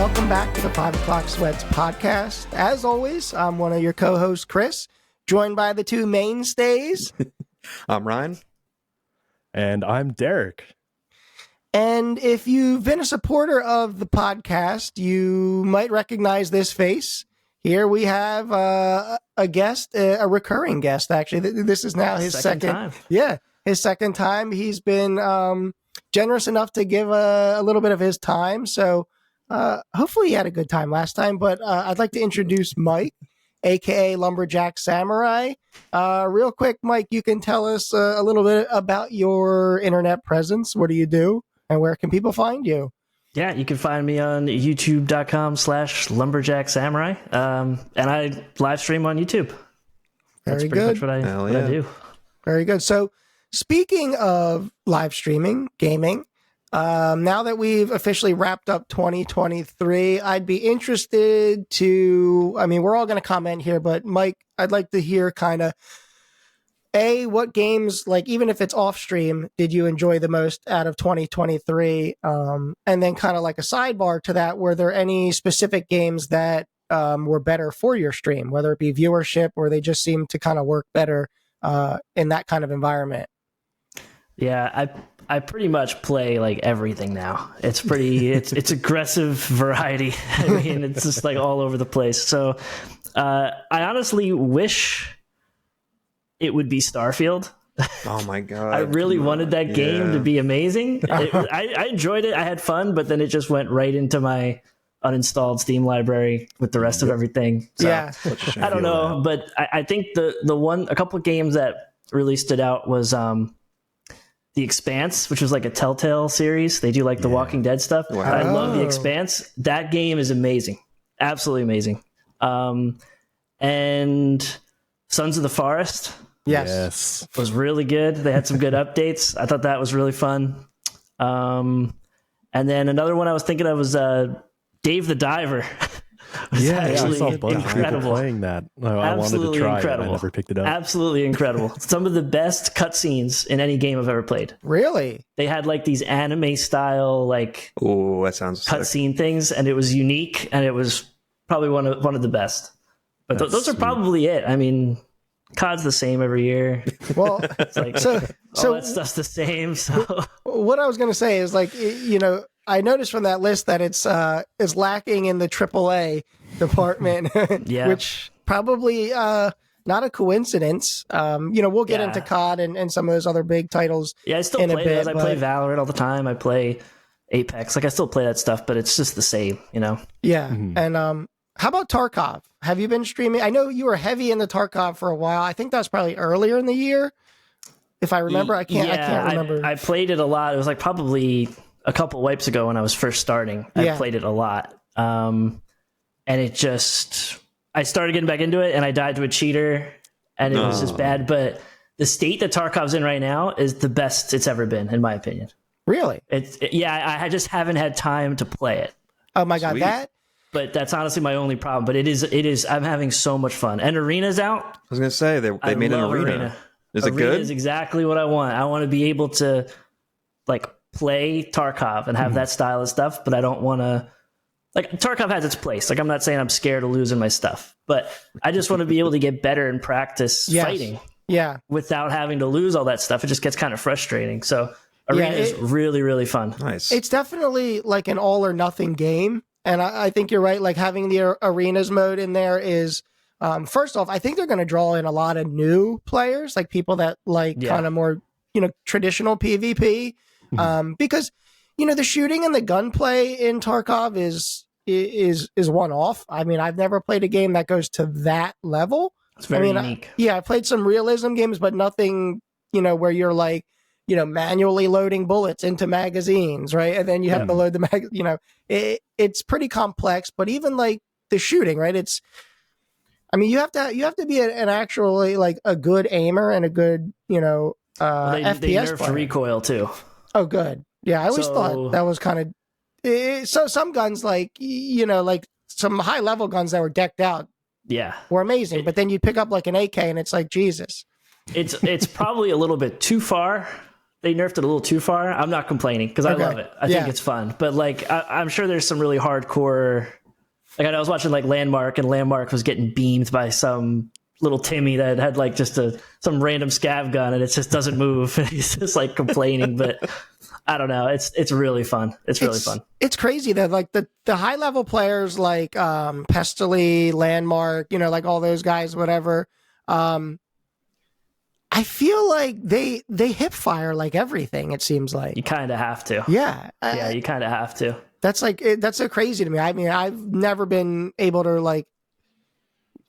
welcome back to the 5 O'Clock Sweats podcast. As always, I'm one of your co-hosts, Chris, joined by the two mainstays. I'm Ryan. And I'm Derek. And if you've been a supporter of the podcast, you might recognize this face. Here we have a guest, a recurring guest, actually. This is now his second time. Yeah, his second time. He's been generous enough to give a little bit of his time. So hopefully he had a good time last time. But I'd like to introduce Mike, a.k.a. Lumberjack Samurai. Real quick, Mike, you can tell us a little bit about your internet presence. What do you do? And where can people find you? Yeah, you can find me on youtube.com/LumberjackSamurai. And I live stream on YouTube. That's Very pretty good. much what I do. Very good. So speaking of live streaming, gaming, now that we've officially wrapped up 2023, I'd be interested to, I mean, we're all going to comment here, but Mike, I'd like to hear kind of, what games, like, even if it's off stream, did you enjoy the most out of 2023? And then kind of like a sidebar to that, were there any specific games that were better for your stream, whether it be viewership or they just seem to kind of work better in that kind of environment? Yeah, I pretty much play like everything now. It's pretty, it's aggressive variety. I mean, it's just like all over the place. So I honestly wish it would be Starfield. Oh my god! I really wanted that game to be amazing. I enjoyed it. I had fun, but then it just went right into my uninstalled Steam library with the rest of everything. So, yeah, I don't know, but I think a couple of games that really stood out was the Expanse, which was like a Telltale series. They do like the Walking Dead stuff. Wow. I love the Expanse. That game is amazing, absolutely amazing. And Sons of the Forest. Yes. Was really good. They had some good updates. I thought that was really fun. And then another one I was thinking of was Dave the Diver. I saw a bunch of people playing that. I wanted to try it. I never picked it up. Absolutely incredible. Some of the best cutscenes in any game I've ever played. Really? They had like these anime style like that sounds cutscene things, and it was unique, and it was probably one of the best. But those are probably it. I mean, COD's the same every year. Well, it's like so all that stuff's the same. So what I was going to say is, like, you know, I noticed from that list that it's lacking in the AAA department, which probably not a coincidence. You know, we'll get into COD and some of those other big titles. Yeah, I still play those. I play Valorant all the time. I play Apex. Like, I still play that stuff, but it's just the same, you know? Yeah. Mm-hmm. And how about Tarkov? Have you been streaming? I know you were heavy into Tarkov for a while. I think that was probably earlier in the year, if I remember. I can't remember. I played it a lot. It was like probably a couple wipes ago when I was first starting. I played it a lot. And it just, I started getting back into it and I died to a cheater and it was just bad. But the state that Tarkov's in right now is the best it's ever been, in my opinion. Really? I just haven't had time to play it. Oh my God, But that's honestly my only problem. But it is. I'm having so much fun. And Arena's out. I was gonna say they made an Arena. Is it good? Arena is exactly what I want. I want to be able to like play Tarkov and have that style of stuff. But I don't want to. Like, Tarkov has its place. Like, I'm not saying I'm scared of losing my stuff, but I just want to be able to get better and practice fighting. Yeah. Without having to lose all that stuff. It just gets kind of frustrating. So Arena is really, really fun. Nice. It's definitely like an all or nothing game. And I think you're right. Like, having the arenas mode in there is, first off, I think they're going to draw in a lot of new players, like people that like kind of more, you know, traditional PvP. Because, you know, the shooting and the gunplay in Tarkov is one off. I mean, I've never played a game that goes to that level. It's very unique. I played some realism games, but nothing, you know, where you're like, you know, manually loading bullets into magazines, right? And then you have to load the you know, it's pretty complex, but even like the shooting, right? I mean, you have to be an actually like a good aimer and a good, you know, FPS they nerfed player. recoil too. Oh, good. Yeah, I always thought that was kind of so. Some guns, like, you know, like some high level guns that were decked out, were amazing. But then you pick up like an AK, and it's like, Jesus. It's probably a little bit too far nerfed it a little too far. I'm not complaining because I love it. I think it's fun. But like, I'm sure there's some really hardcore. Like I was watching like Landmark, and Landmark was getting beamed by some little Timmy that had like just some random scav gun, and it just doesn't move. And he's just like complaining. But I don't know. It's really fun. It's really fun. It's crazy that like the high level players like Pestily, Landmark, you know, like all those guys, whatever. I feel like they hip fire like everything. It seems like you kind of have to. Yeah, you kind of have to. That's like that's so crazy to me. I mean, I've never been able to like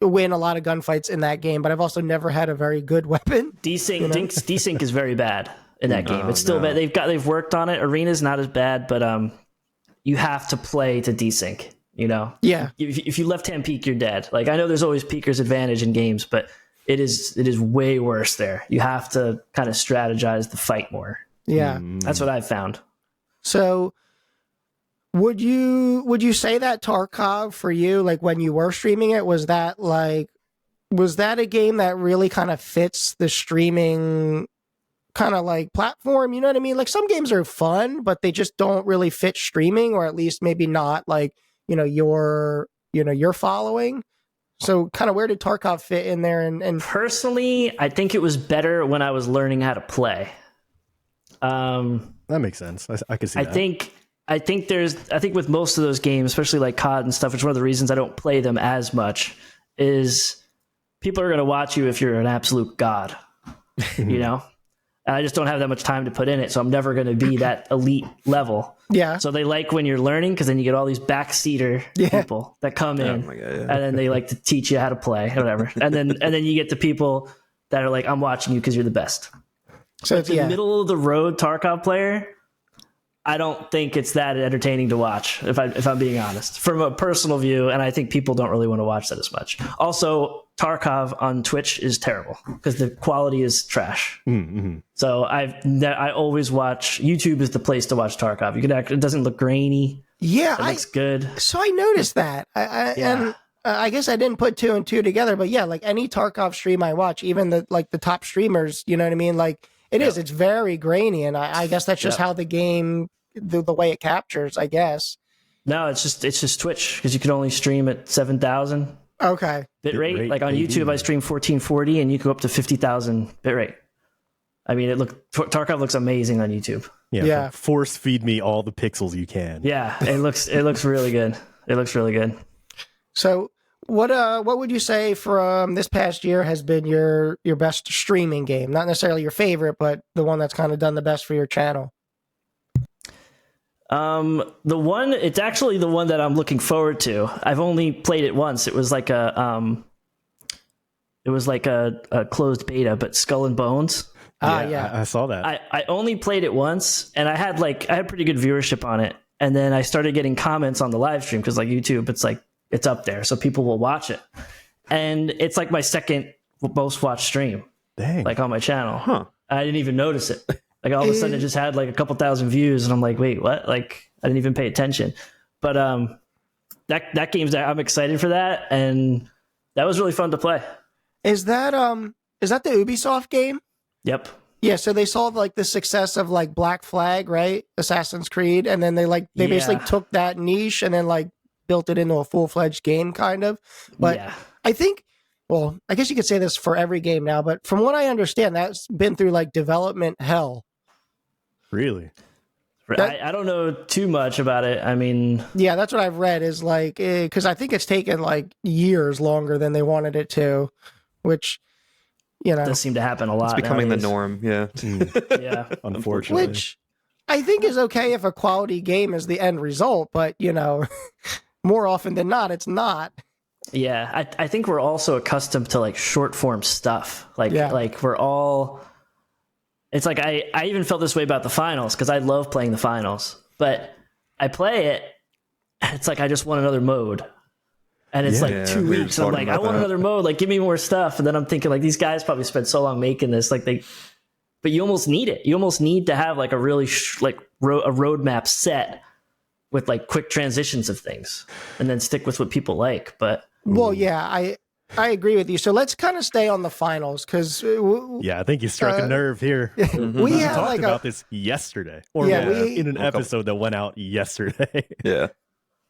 win a lot of gunfights in that game, but I've also never had a very good weapon. Desync is very bad in that game. It's still bad. They've worked on it. Arena's not as bad, but you have to play to desync. You know, If you left hand peek, you're dead. Like I know there's always peeker's advantage in games, but it is way worse there. You have to kind of strategize the fight more. Yeah, that's what I've found. So, would you say that Tarkov for you, like when you were streaming it, was that a game that really kind of fits the streaming kind of like platform? You know what I mean? Like some games are fun, but they just don't really fit streaming, or at least maybe not like your following. So kind of where did Tarkov fit in there? And personally, I think it was better when I was learning how to play. That makes sense. I can see that. I think with most of those games, especially like COD and stuff, which is one of the reasons I don't play them as much, is people are going to watch you if you're an absolute god, you know? And I just don't have that much time to put in it, so I'm never going to be that elite level. Yeah. So they like when you're learning, because then you get all these backseater people that come in, and then they like to teach you how to play, or whatever. And then you get the people that are like, I'm watching you because you're the best. So it's the middle of the road Tarkov player. I don't think it's that entertaining to watch, if I'm being honest, from a personal view. And I think people don't really want to watch that as much. Also, Tarkov on Twitch is terrible because the quality is trash. Mm-hmm. So I always watch YouTube is the place to watch Tarkov. It doesn't look grainy. Yeah, it looks good. So I noticed that. And I guess I didn't put two and two together, but yeah, like any Tarkov stream I watch, even the top streamers, you know what I mean? Like it's very grainy, and I guess that's just how the game, the way it captures, I guess. No, it's just Twitch, because you can only stream at 7,000. Okay. Bitrate. Like on YouTube, I stream 1440, and you can go up to 50,000 bitrate. I mean, Tarkov looks amazing on YouTube. Yeah. Force feed me all the pixels you can. Yeah, it looks really good. It looks really good. So, what would you say from this past year has been your best streaming game? Not necessarily your favorite, but the one that's kind of done the best for your channel. It's actually the one that I'm looking forward to. I've only played it once. It was like a closed beta, but Skull and Bones. I saw that. I only played it once, and I had pretty good viewership on it. And then I started getting comments on the live stream, because like YouTube, it's up there, so people will watch it. And it's like my second most watched stream. Dang. Like on my channel. Huh. I didn't even notice it. Like all of a sudden it just had like a couple thousand views, and I'm like, wait, what? Like I didn't even pay attention. But that game's, I'm excited for that, and that was really fun to play. Is that the Ubisoft game? Yep. Yeah, so they saw like the success of like Black Flag, right? Assassin's Creed, and then they basically took that niche and then like built it into a full-fledged game kind of. But I think, well, I guess you could say this for every game now, but from what I understand, that's been through like development hell. Really? I don't know too much about it. I mean, yeah, that's what I've read, is like, because I think it's taken like years longer than they wanted it to, which, does seem to happen a lot. It's becoming nowadays. The norm. Yeah. Yeah. Unfortunately. Which I think is okay if a quality game is the end result, but more often than not, it's not. Yeah, I think we're also accustomed to like short form stuff. Like we're all. It's like I even felt this way about the finals, because I love playing the finals, but I play it, and it's like I just want another mode, and it's 2 weeks. And I'm like, I want another mode. Like, give me more stuff. And then I'm thinking, like, these guys probably spent so long making this, but you almost need it. You almost need to have like a really a roadmap set with like quick transitions of things, and then stick with what people like. But well, yeah, I agree with you. So let's kind of stay on the finals because I think you struck a nerve here. We talked about this yesterday, or in an episode that went out yesterday.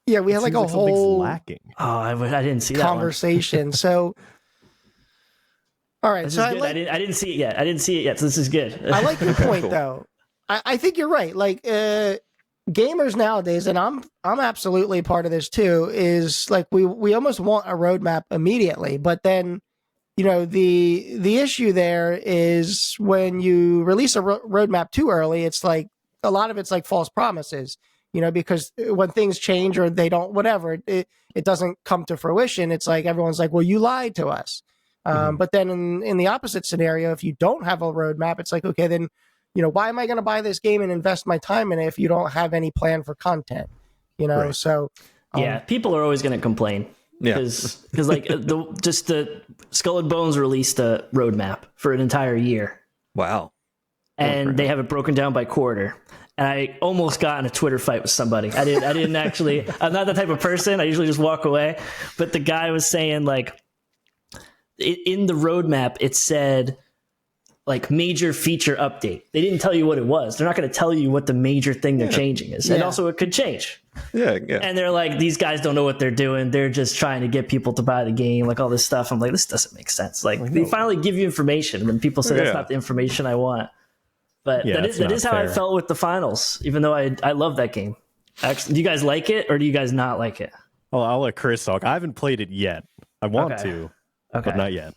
Yeah, we had like a whole lacking. Oh, I didn't see that conversation. So, all right. So I didn't see it yet. So this is good. I like your point though. I think you're right. Like gamers nowadays, and I'm absolutely part of this too. Is like we almost want a roadmap immediately, but then the issue there is when you release a roadmap too early. It's like a lot of it's like false promises. Because when things change or they don't, whatever, it doesn't come to fruition. It's like everyone's like, well, you lied to us. But then in the opposite scenario, if you don't have a roadmap, it's like, okay, then, why am I going to buy this game and invest my time in it if you don't have any plan for content? Right. So. People are always going to complain. Because like the Skull and Bones released a roadmap for an entire year. Wow. And they have it broken down by quarter. And I almost got in a Twitter fight with somebody. I didn't actually. I'm not that type of person. I usually just walk away. But the guy was saying like, in the roadmap, it said like major feature update. They didn't tell you what it was. They're not going to tell you what the major thing they're changing is. And also it could change. Yeah. And they're like, these guys don't know what they're doing. They're just trying to get people to buy the game, like all this stuff. I'm like, this doesn't make sense. Like they finally give you information, and then people say that's not the information I want. But that is how I felt with the finals, even though I love that game. Actually, do you guys like it or do you guys not like it? Well, I'll let Chris talk. I haven't played it yet. I want to, but not yet.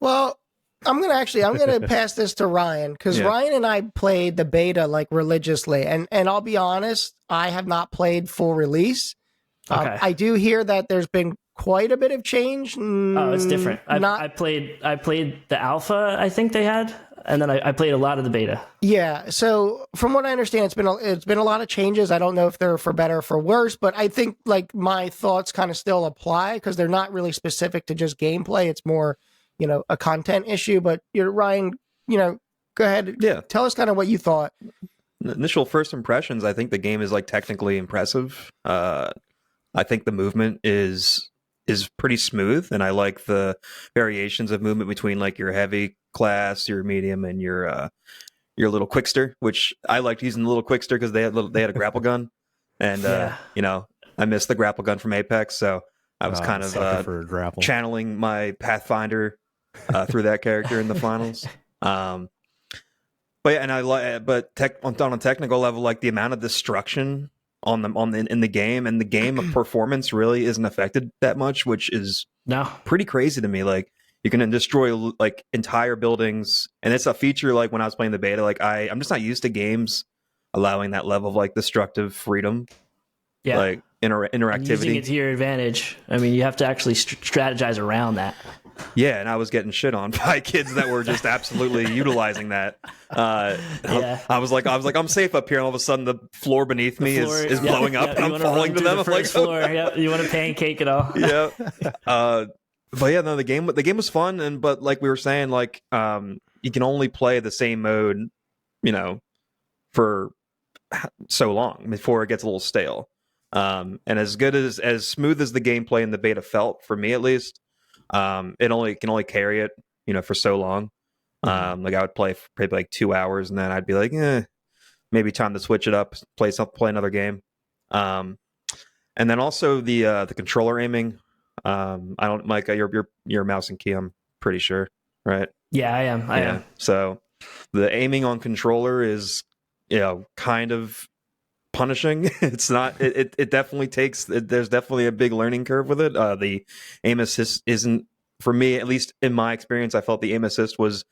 Well, I'm gonna pass this to Ryan because Ryan and I played the beta like religiously, and I'll be honest, I have not played full release. I do hear that there's been quite a bit of change. Oh, it's different. I played the alpha. I think they had. And then I played a lot of the beta. Yeah. So from what I understand, it's been a lot of changes. I don't know if they're for better or for worse, but I think like my thoughts kind of still apply because they're not really specific to just gameplay. It's more, a content issue. But Ryan, go ahead. Yeah. Tell us kind of what you thought. Initial first impressions. I think the game is like technically impressive. I think the movement is pretty smooth, and I like the variations of movement between like your heavy class, your medium, and your little quickster, which I liked using the little quickster because they had a grapple gun, and I missed the grapple gun from Apex, so I was kind of channeling my Pathfinder through that character in the finals. But yeah, and on a technical level, like the amount of destruction in the game, and the game performance really isn't affected that much, which is pretty crazy to me. Like you can destroy like entire buildings, and it's a feature like when I was playing the beta, like I'm just not used to games allowing that level of like destructive freedom, like interactivity, and using it to your advantage. I mean, you have to actually strategize around that. Yeah, and I was getting shit on by kids that were just absolutely utilizing that. I was like, I'm safe up here, and all of a sudden the floor beneath me is blowing up, and I'm falling to them. The first floor. You want to pancake it all. Yeah. But yeah, no, the game was fun, but like we were saying, like you can only play the same mode, for so long before it gets a little stale. And as smooth as the gameplay in the beta felt, for me at least, it can only carry it, for so long. Like I would play for maybe like 2 hours, and then I'd be like, maybe time to switch it up, play another game. And then also the controller aiming. I don't, Mike, you're mouse and key, I'm pretty sure, right? Yeah, I am. So the aiming on controller is, kind of punishing. It's not, it definitely there's definitely a big learning curve with it. The aim assist isn't, for me, at least in my experience, I felt the aim assist was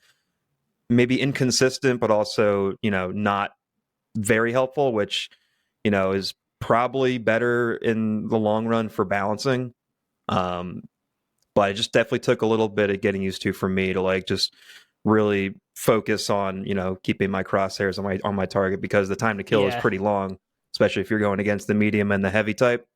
maybe inconsistent, but also, not very helpful, which, is probably better in the long run for balancing. But it just definitely took a little bit of getting used to for me to like just really focus on, keeping my crosshairs on my target, because the time to kill is pretty long, especially if you're going against the medium and the heavy type.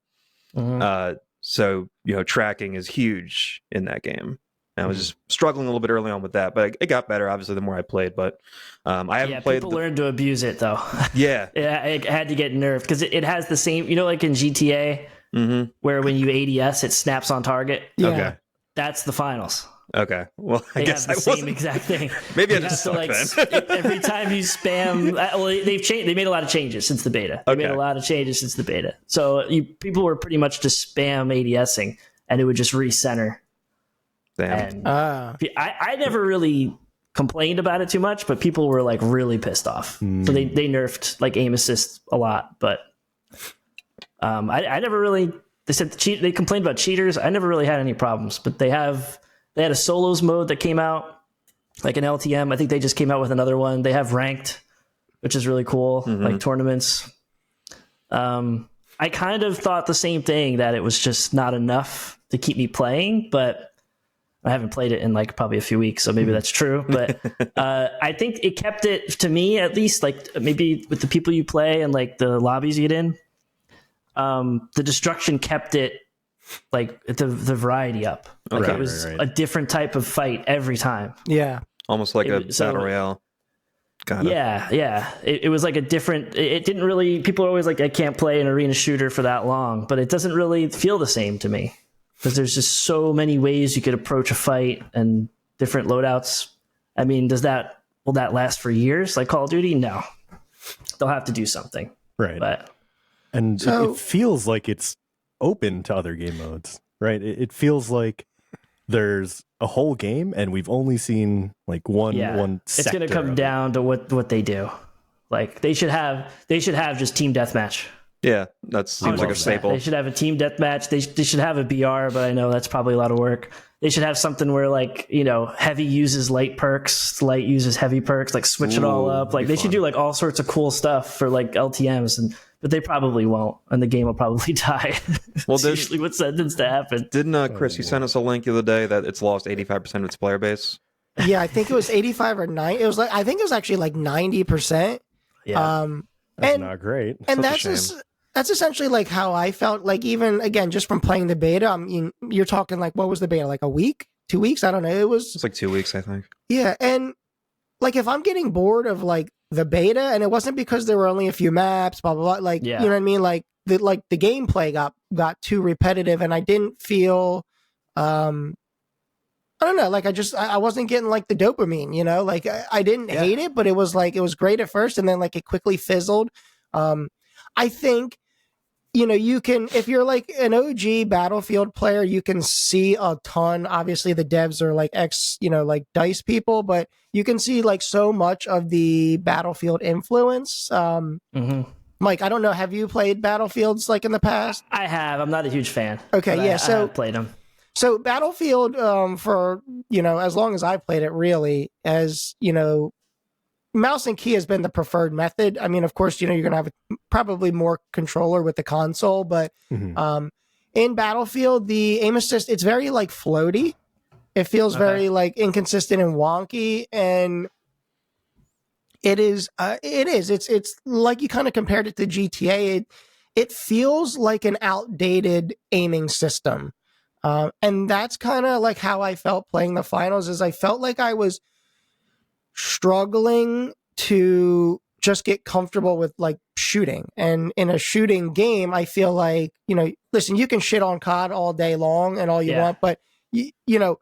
Mm-hmm. So, tracking is huge in that game. And I was just struggling a little bit early on with that, but it got better, obviously, the more I played. But I haven't played. People learned to abuse it, though. Yeah. It had to get nerfed because it has the same, like in GTA, where when you ADS, it snaps on target. Yeah. Okay. That's the finals. Okay. Well, I guess have the same exact thing. Maybe I just suck then. Every time you spam, well, they've changed. They made a lot of changes since the beta. They made a lot of changes since the beta. So people were pretty much just spam ADSing, and it would just recenter. Damn. And I never really complained about it too much, but people were like really pissed off. So they nerfed like aim assist a lot, but I never really. They said they complained about cheaters. I never really had any problems, but they had a solos mode that came out, like an LTM. I think they just came out with another one. They have ranked, which is really cool, like tournaments. I kind of thought the same thing, that it was just not enough to keep me playing, but I haven't played it in like probably a few weeks, so maybe that's true. But I think it kept it, to me at least, like maybe with the people you play and like the lobbies you get in, the destruction kept it like the variety up. Like it was a different type of fight every time. Yeah. Almost like a battle royale. Yeah. It was like a different, it didn't really, people are always like, I can't play an arena shooter for that long, but it doesn't really feel the same to me, because there's just so many ways you could approach a fight and different loadouts. I mean, will that last for years like Call of Duty? No. They'll have to do something. Right. But it feels like it's open to other game modes, right? It feels like there's a whole game and we've only seen like one sector. It's going to come down to what they do. Like they should have just team deathmatch. Yeah, that seems like a staple. They should have a team deathmatch. They should have a BR, but I know that's probably a lot of work. They should have something where, like, you know, heavy uses light perks, light uses heavy perks, like switch it all up. Like they should do like all sorts of cool stuff for like LTMs, but they probably won't, and the game will probably die. Well, that's usually what tends to happen. Didn't Chris, you sent us a link the other day that it's lost 85% of its player base? Yeah, I think it was 85 or 90. It was like, I think it was actually like 90%. Yeah. That's not great. And that's essentially like how I felt, like, even again, just from playing the beta. I mean, you're talking like, what was the beta? Like a week, 2 weeks? I don't know. It's like 2 weeks, I think. Yeah. And like, if I'm getting bored of like the beta, and it wasn't because there were only a few maps, blah, blah, blah, like, you know what I mean? Like the gameplay got too repetitive, and I didn't feel, I don't know, like I wasn't getting like the dopamine, you know, like I didn't hate it, but it was like, it was great at first, and then like it quickly fizzled. I think, you know, you can, if you're like an OG Battlefield player, you can see a ton. Obviously the devs are like like DICE people, but you can see like so much of the Battlefield influence. Mike, I don't know, have you played Battlefields like in the past? I have. I'm not a huge fan. Okay, yeah. I have played them. So Battlefield, for, you know, as long as I've played it, really, as, you know, mouse and key has been the preferred method. I mean, of course, you know, you're going to have probably more controller with the console, but in Battlefield, the aim assist, it's very like floaty. It feels very like inconsistent and wonky, and it's like, you kind of compared it to GTA. It feels like an outdated aiming system. And that's kind of like how I felt playing the finals, is I felt like I was struggling to just get comfortable with like shooting. And in a shooting game, I feel like, you know, listen, you can shit on COD all day long and all you want, but you know,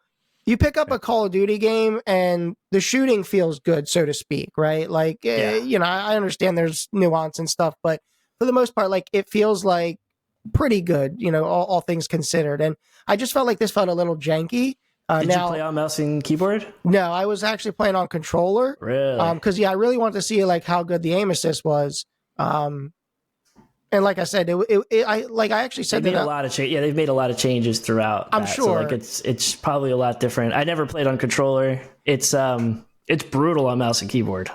you pick up a Call of Duty game and the shooting feels good, so to speak, right? Like, you know, I understand there's nuance and stuff, but for the most part, like, it feels like pretty good, you know, all things considered. And I just felt like this felt a little janky. Did you play on mouse and keyboard? No, I was actually playing on controller. Really? Because I really wanted to see like how good the aim assist was. And like I said, I actually said they made a lot of changes. Yeah, they've made a lot of changes throughout. I'm sure. So, like, it's probably a lot different. I never played on controller. It's brutal on mouse and keyboard.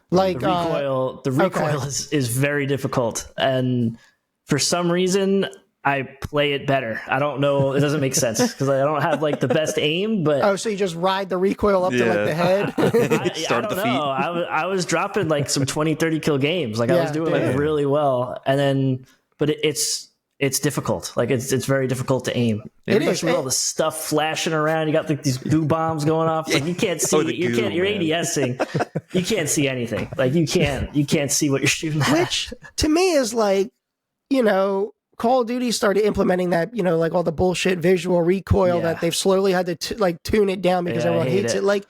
Like the recoil is very difficult, and for some reason I play it better. I don't know. It doesn't make sense because I don't have like the best aim. But so you just ride the recoil up to like the head. I don't know. I was dropping like some 20, 30 kill games. Like I was doing like really well, and then but it's difficult. Like it's very difficult to aim. Especially with all the stuff flashing around. You got like these goo bombs going off. Like you can't see. You're ADSing. You can't see anything. Like you can't see what you're shooting at. Which to me is like, you know, Call of Duty started implementing that, like all the bullshit visual recoil that they've slowly had to like tune it down because everyone hates it. Like,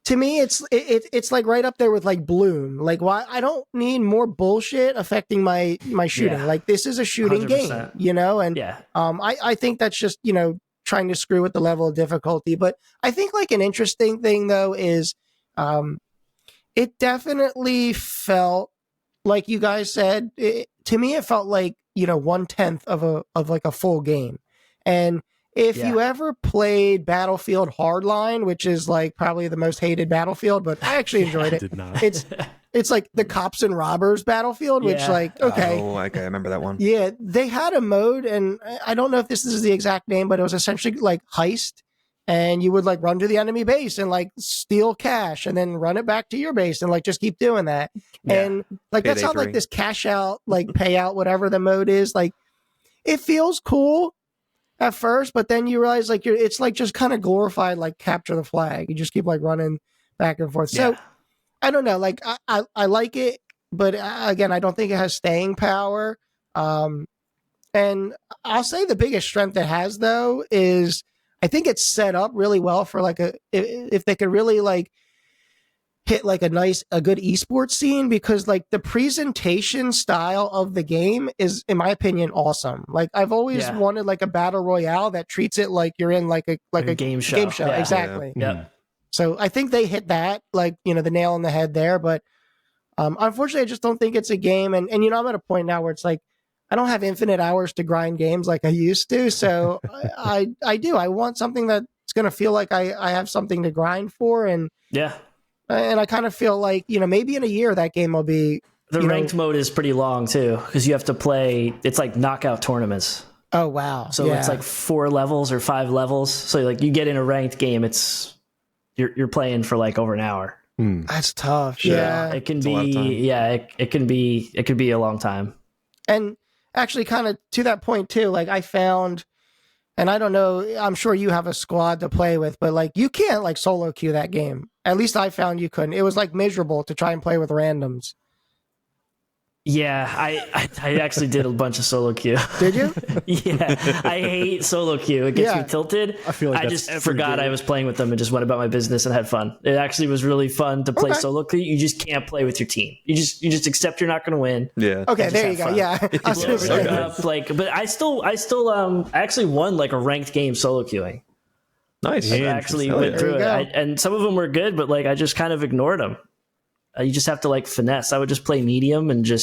to me, it's like right up there with like Bloom. Like, why I don't need more bullshit affecting my shooting. Yeah. Like, this is a shooting 100%. game, and I think that's just trying to screw with the level of difficulty. But I think like an interesting thing though is, it definitely felt like you guys said. To me, it felt like 1/10 of like a full game, and if you ever played Battlefield Hardline, which is like probably the most hated Battlefield, but I actually enjoyed it. Did not. It's like the cops and robbers Battlefield, which like okay, I remember that one. Yeah, they had a mode, and I don't know if this is the exact name, but it was essentially like heist, and you would like run to the enemy base and like steal cash, and then run it back to your base, and like just keep doing that. And like that's how like this cash out, like payout, whatever the mode is, like it feels cool at first, but then you realize like it's like just kind of glorified like capture the flag. You just keep like running back and forth. So I don't know, like I like it, but again, I don't think it has staying power. And I'll say the biggest strength it has though is I think it's set up really well for like if they could really like hit like a good esports scene, because like the presentation style of the game is, in my opinion, awesome. Like I've always wanted like a battle royale that treats it like you're in like a game show. Yeah. Exactly. Yeah. So I think they hit that like, the nail on the head there. But unfortunately, I just don't think it's a game. And I'm at a point now where it's like, I don't have infinite hours to grind games like I used to. So I want something that's going to feel like I have something to grind for. And I kind of feel like, maybe in a year that game will be. The ranked mode is pretty long too, because you have to play, it's like knockout tournaments. Oh, wow. So it's like 4 levels or 5 levels. So like you get in a ranked game, you're playing for like over an hour. That's tough. It can be, it could be a long time. And actually kind of to that point too, like I found, and I don't know, I'm sure you have a squad to play with, but like you can't like solo queue that game. At least I found you couldn't. It was like miserable to try and play with randoms. Yeah, I actually did a bunch of solo queue. Did you? Yeah, I hate solo queue. It gets me tilted. I feel like I just forgot I was playing with them and just went about my business and had fun. It actually was really fun to play solo queue. You just can't play with your team. You just accept you're not going to win. Yeah. Okay, there you go. Fun. Yeah. But I still actually won like a ranked game solo queuing. Nice. I actually went through it, and some of them were good, but like I just kind of ignored them. You just have to like finesse. I would just play medium and they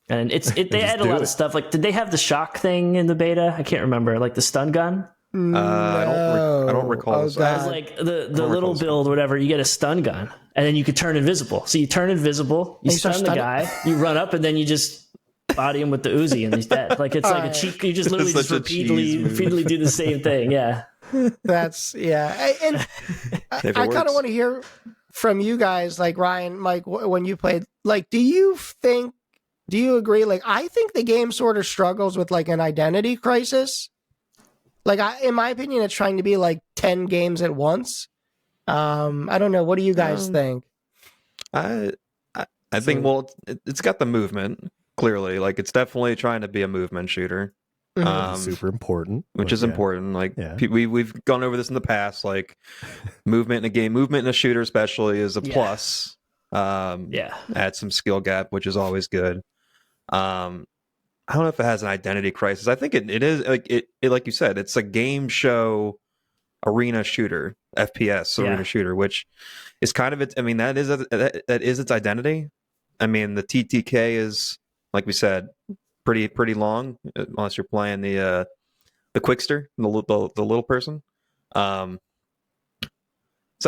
add a lot of stuff. Like, did they have the shock thing in the beta? I can't remember. Like the stun gun. I don't recall. Oh, it was like the little build, whatever. You get a stun gun, and then you could turn invisible. So you turn invisible, you stun the guy, you run up, and then you just body him with the Uzi, and he's dead. Like it's like a cheat. You just literally just repeatedly do the same thing. Yeah. That's and I kind of want to hear from you guys, like Ryan, Mike, when you played, like, do you agree? Like, I think the game sort of struggles with like an identity crisis. Like, in my opinion, it's trying to be like 10 games at once. I don't know. What do you guys think? I think, well, it's got the movement, clearly. Like, it's definitely trying to be a movement shooter. Super important, which is important. Like we've gone over this in the past. Like movement in a game, movement in a shooter, especially, is a plus. Add some skill gap, which is always good. I don't know if it has an identity crisis. I think it is like it like you said, it's a game show arena shooter, FPS arena shooter, which is kind of it. I mean, that is its identity. I mean, the TTK is, like we said, pretty long, unless you're playing the Quickster, the little person. So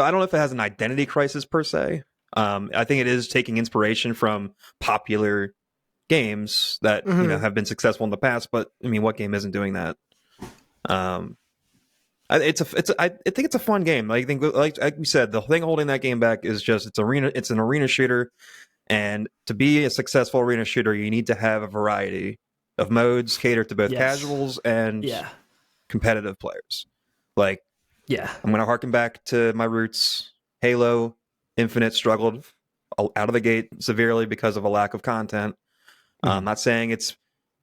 I don't know if it has an identity crisis per se. I think it is taking inspiration from popular games that have been successful in the past. But I mean, what game isn't doing that? I think it's a fun game. I think, like we said, the thing holding that game back is just it's an arena shooter. And to be a successful arena shooter, you need to have a variety of modes catered to both casuals and competitive players. Like, I'm going to harken back to my roots. Halo Infinite struggled out of the gate severely because of a lack of content. I'm not saying it's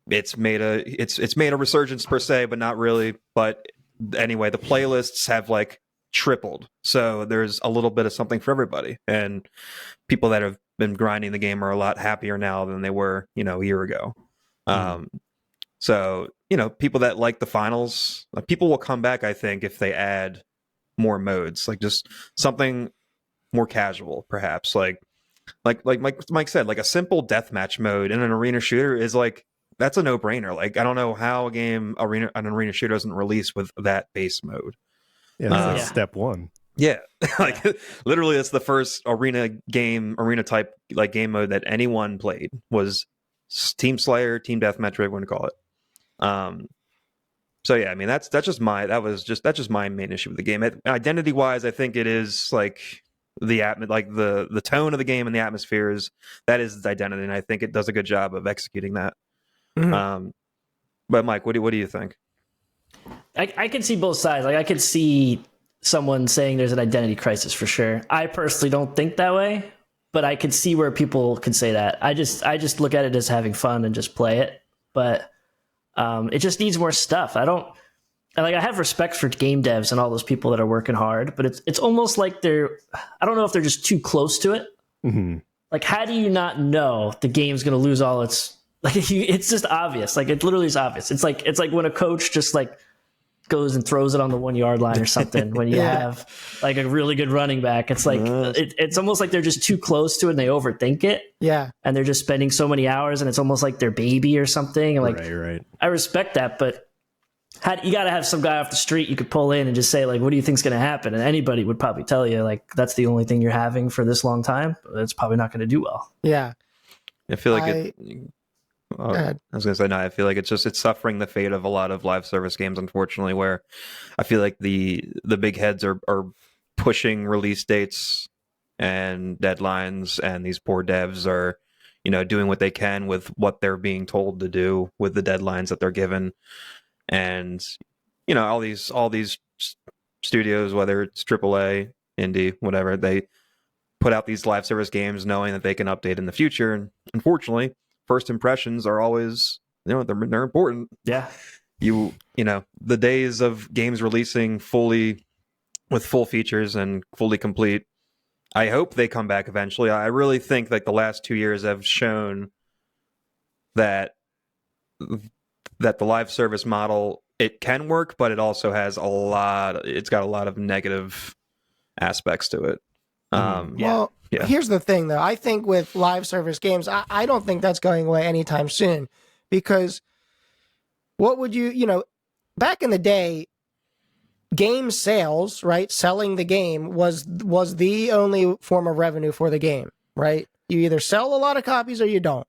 it's made a resurgence per se, but not really. But anyway, the playlists have like tripled, so there's a little bit of something for everybody, and people that have been grinding the game are a lot happier now than they were, a year ago. So people that like the finals, people will come back, I think, if they add more modes, like just something more casual, perhaps, like Mike said, like a simple deathmatch mode in an arena shooter is like, that's a no-brainer. Like, I don't know how an arena shooter doesn't release with that base mode. Yeah, that's step one. Yeah, like literally, that's the first arena type like game mode that anyone played was Team Slayer, Team Deathmatch, whatever you want to call it. So yeah, I mean that's just my main issue with the game. Identity wise, I think it is like the tone of the game and the atmosphere is its identity, and I think it does a good job of executing that. Mm-hmm. But Mike, what do you think? I can see both sides. Like I could see someone saying there's an identity crisis for sure. I personally don't think that way, but I could see where people could say that. I just look at it as having fun and just play it. But it just needs more stuff. I have respect for game devs and all those people that are working hard, but it's almost like I don't know if they're just too close to it. Mm-hmm. Like, how do you not know the game's going to lose all its, like, it's just obvious. Like, it literally is obvious. It's like when a coach just like goes and throws it on the 1 yard line or something when you have like a really good running back. It's like, it's almost like they're just too close to it and they overthink it. Yeah. And they're just spending so many hours and it's almost like their baby or something. And like, right. I respect that, but you got to have some guy off the street you could pull in and just say, like, what do you think's going to happen? And anybody would probably tell you, like, that's the only thing you're having for this long time. It's probably not going to do well. Yeah. I feel like I was going to say, no, I feel like it's suffering the fate of a lot of live service games, unfortunately, where I feel like the big heads are pushing release dates and deadlines, and these poor devs are, doing what they can with what they're being told to do with the deadlines that they're given. And, all these studios, whether it's AAA, indie, whatever, they put out these live service games knowing that they can update in the future. And unfortunately, first impressions are always, they're important. Yeah. The days of games releasing fully with full features and fully complete, I hope they come back eventually. I really think like the last 2 years have shown that the live service model, it can work, but it also has it's got a lot of negative aspects to it. Well, here's the thing, though. I think with live service games, I don't think that's going away anytime soon, because what would back in the day, game sales, right? Selling the game was the only form of revenue for the game, right? You either sell a lot of copies or you don't.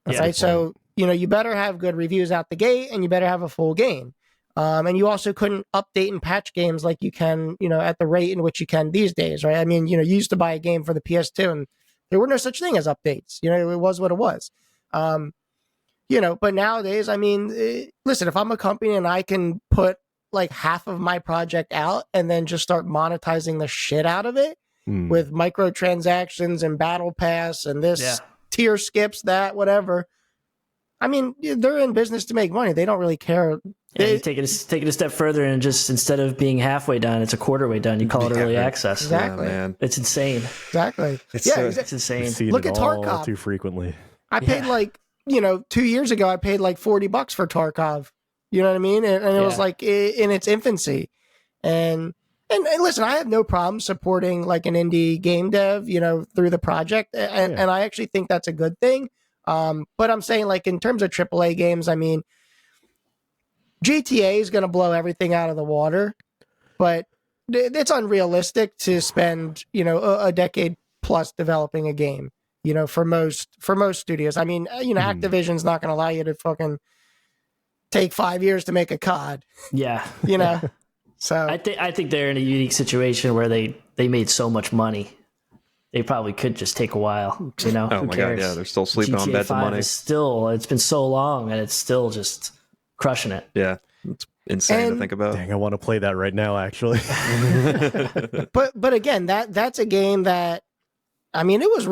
Right? So, you better have good reviews out the gate and you better have a full game. And you also couldn't update and patch games like you can, at the rate in which you can these days, right? I mean, you used to buy a game for the PS2 and there were no such thing as updates. It was what it was. But nowadays, I mean, listen, if I'm a company and I can put like half of my project out and then just start monetizing the shit out of it with microtransactions and battle pass and this tier skips, that, whatever. I mean, they're in business to make money. They don't really care. You take it a step further and just instead of being halfway done, it's a quarter way done. You call it early access. Exactly. Man. It's insane. Exactly. It's insane. Look at Tarkov. Too frequently. I paid 2 years ago, I paid like $40 for Tarkov. You know what I mean? And it was like in its infancy. And listen, I have no problem supporting like an indie game dev, through the project. And I actually think that's a good thing. But I'm saying, like, in terms of AAA games, I mean, GTA is going to blow everything out of the water, but it's unrealistic to spend, a decade plus developing a game, for most studios. I mean, Activision's not going to allow you to fucking take 5 years to make a COD. Yeah. So I think they're in a unique situation where they made so much money. They probably could just take a while, Oh my God, yeah, they're still sleeping on beds of money. It's been so long, and it's still just crushing it. Yeah, it's insane to think about. Dang, I want to play that right now, actually. but again, that's a game that, I mean, it was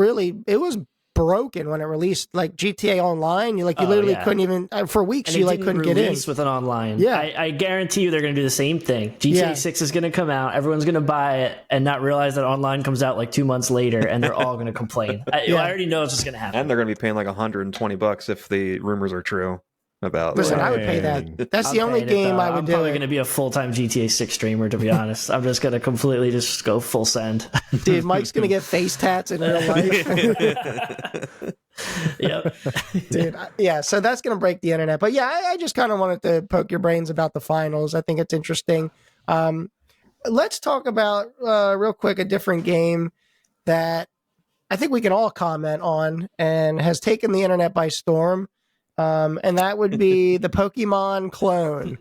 broken when it released. Like GTA Online, you literally couldn't even for weeks. And you couldn't get in with an online. Yeah, I guarantee you they're going to do the same thing. GTA 6 is going to come out. Everyone's going to buy it and not realize that online comes out like 2 months later, and they're all going to complain. I already know it's just going to happen. And they're going to be paying like $120 if the rumors are true. Listen, I would pay that. That's the only game I would do. I'm probably going to be a full-time GTA 6 streamer, to be honest. I'm just going to completely just go full send. Dude, Mike's going to get face tats in real life. Yep. Dude, yeah, so that's going to break the internet. But yeah, I just kind of wanted to poke your brains about the finals. I think it's interesting. Let's talk about, real quick, a different game that I think we can all comment on and has taken the internet by storm. And that would be the Pokemon clone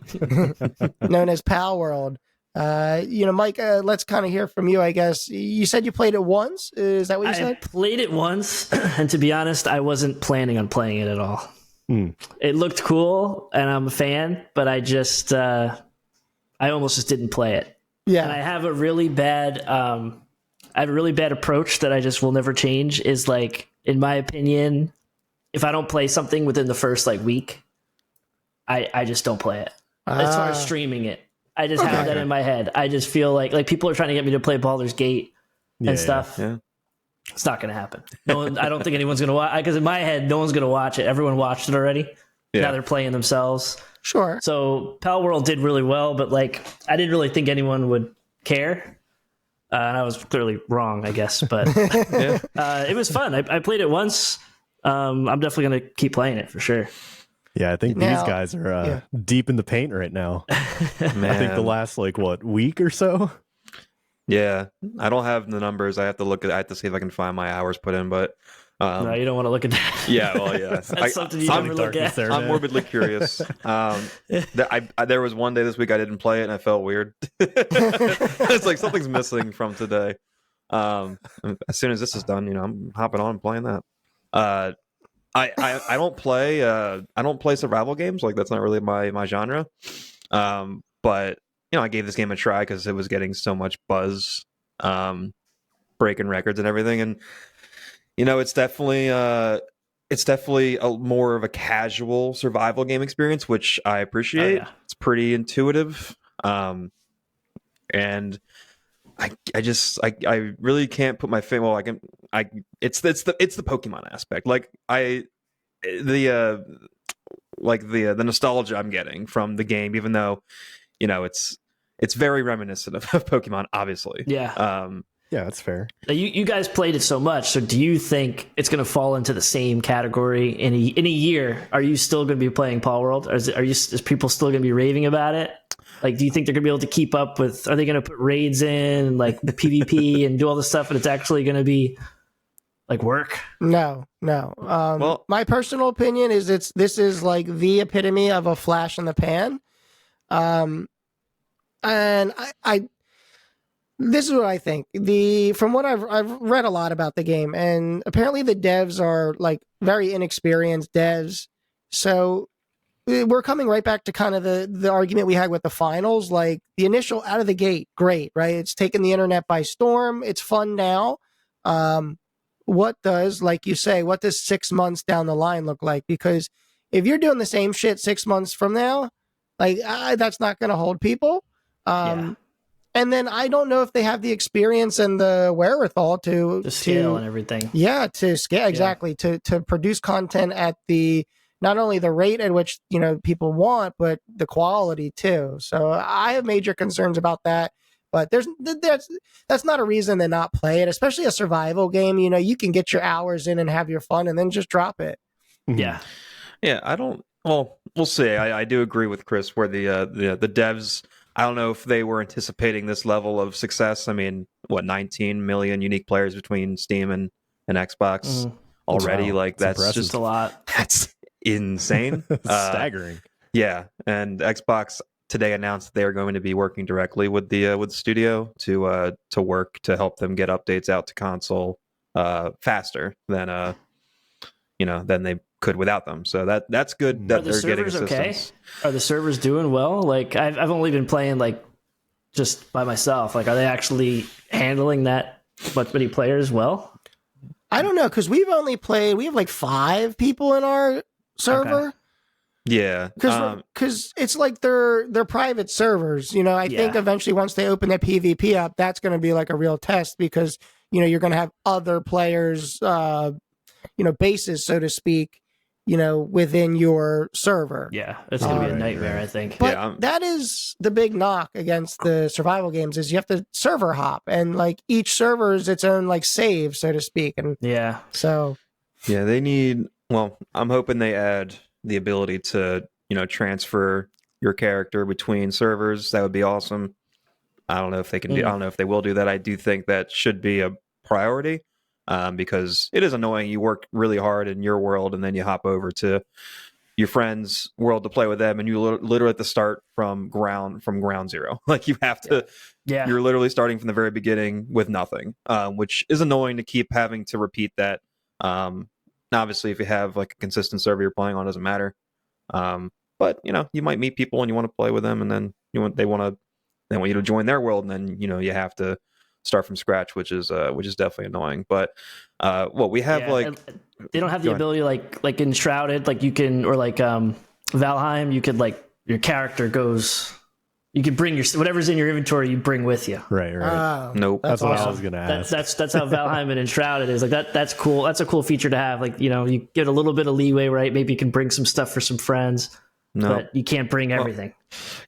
known as Palworld. Mike, let's kind of hear from you, I guess. You said you played it once. Is that what you said? I played it once, and to be honest, I wasn't planning on playing it at all. It looked cool, and I'm a fan, but I almost just didn't play it. Yeah. And I have a really bad approach that I just will never change, is like, in my opinion, if I don't play something within the first week, I just don't play it. As far as streaming it, I just have that in my head. I just feel like people are trying to get me to play Baldur's Gate and stuff. Yeah. It's not going to happen. I don't think anyone's going to watch, because in my head, no one's going to watch it. Everyone watched it already. Yeah. Now they're playing themselves. Sure. So Palworld did really well, but I didn't really think anyone would care. And I was clearly wrong, I guess. But it was fun. I played it once. I'm definitely going to keep playing it for sure. Yeah, I think these guys are deep in the paint right now. Man. I think the last week or so. Yeah, I don't have the numbers. I have to see if I can find my hours put in. But no, you don't want to look at that. Yeah, well, yeah, that's something you never look at. I'm morbidly curious. There was one day this week I didn't play it and I felt weird. It's like something's missing from today. As soon as this is done, I'm hopping on and playing that. I don't play survival games. That's not really my genre. But I gave this game a try because it was getting so much buzz, breaking records and everything. And it's definitely more of a casual survival game experience, which I appreciate. Oh, yeah. It's pretty intuitive. And I really can't put my finger. Well, it's the Pokemon aspect. The nostalgia I'm getting from the game, even though it's very reminiscent of Pokemon, obviously. Yeah. Yeah, that's fair. Now, you guys played it so much, so do you think it's going to fall into the same category in a year? Are you still going to be playing Palworld? Or is people still going to be raving about it? Do you think they're going to be able to keep up with? Are they going to put raids in, PvP, and do all this stuff, and it's actually going to be work? No. Well, my personal opinion is this is the epitome of a flash in the pan. And I this is what I think. From what I've read a lot about the game, and apparently the devs are very inexperienced devs. So we're coming right back to kind of the argument we had with the finals. The initial out of the gate, great, right? It's taken the internet by storm. It's fun now. What does 6 months down the line look like? Because if you're doing the same shit 6 months from now, that's not going to hold people. And then I don't know if they have the experience and the wherewithal to scale and everything. Yeah, to scale, exactly. To produce content at not only the rate at which people want, but the quality too. So I have major concerns about that. But that's not a reason to not play it, especially a survival game. You can get your hours in and have your fun, and then just drop it. Yeah, yeah. I don't. Well, we'll see. I do agree with Chris where the devs. I don't know if they were anticipating this level of success. I mean, 19 million unique players between Steam and Xbox already? Wow. That's just a lot. That's insane. Staggering. Yeah, and Xbox today announced they are going to be working directly with the studio to work to help them get updates out to console faster than they could without them. So that's good that they're getting assistance. Okay? Are the servers doing well? I've only been playing just by myself. Are they actually handling that much many players well? I don't know, because we have like 5 people in our server. Okay. Yeah, Because it's like they're private servers. I think eventually once they open their PvP up, that's going to be like a real test because you're going to have other players, bases, so to speak, within your server. Yeah, it's going to be a nightmare, I think. But that is the big knock against the survival games is you have to server hop, and like each server is its own like save, so to speak. And so they need. Well, I'm hoping they add the ability to transfer your character between servers. That would be awesome. I don't know if they can do. I don't know if they will do that. I do think that should be a priority. Because it is annoying. You work really hard in your world, and then you hop over to your friend's world to play with them, and you literally have to start from ground zero. Like you have to, you're literally starting from the very beginning with nothing, which is annoying to keep having to repeat that. Obviously, if you have like a consistent server you're playing on, it doesn't matter. But you might meet people and you want to play with them, and then they want you to join their world, and then you have to start from scratch, which is definitely annoying. But we have they don't have the ability like in Shrouded, like you can, or like Valheim, you could like your character goes, you can bring your whatever's in your inventory you bring with you. Right. Nope. That's what I was gonna ask. That's how Valheim and Enshrouded is. Like that's cool. That's a cool feature to have. Like you get a little bit of leeway, right? Maybe you can bring some stuff for some friends. No. But you can't bring everything.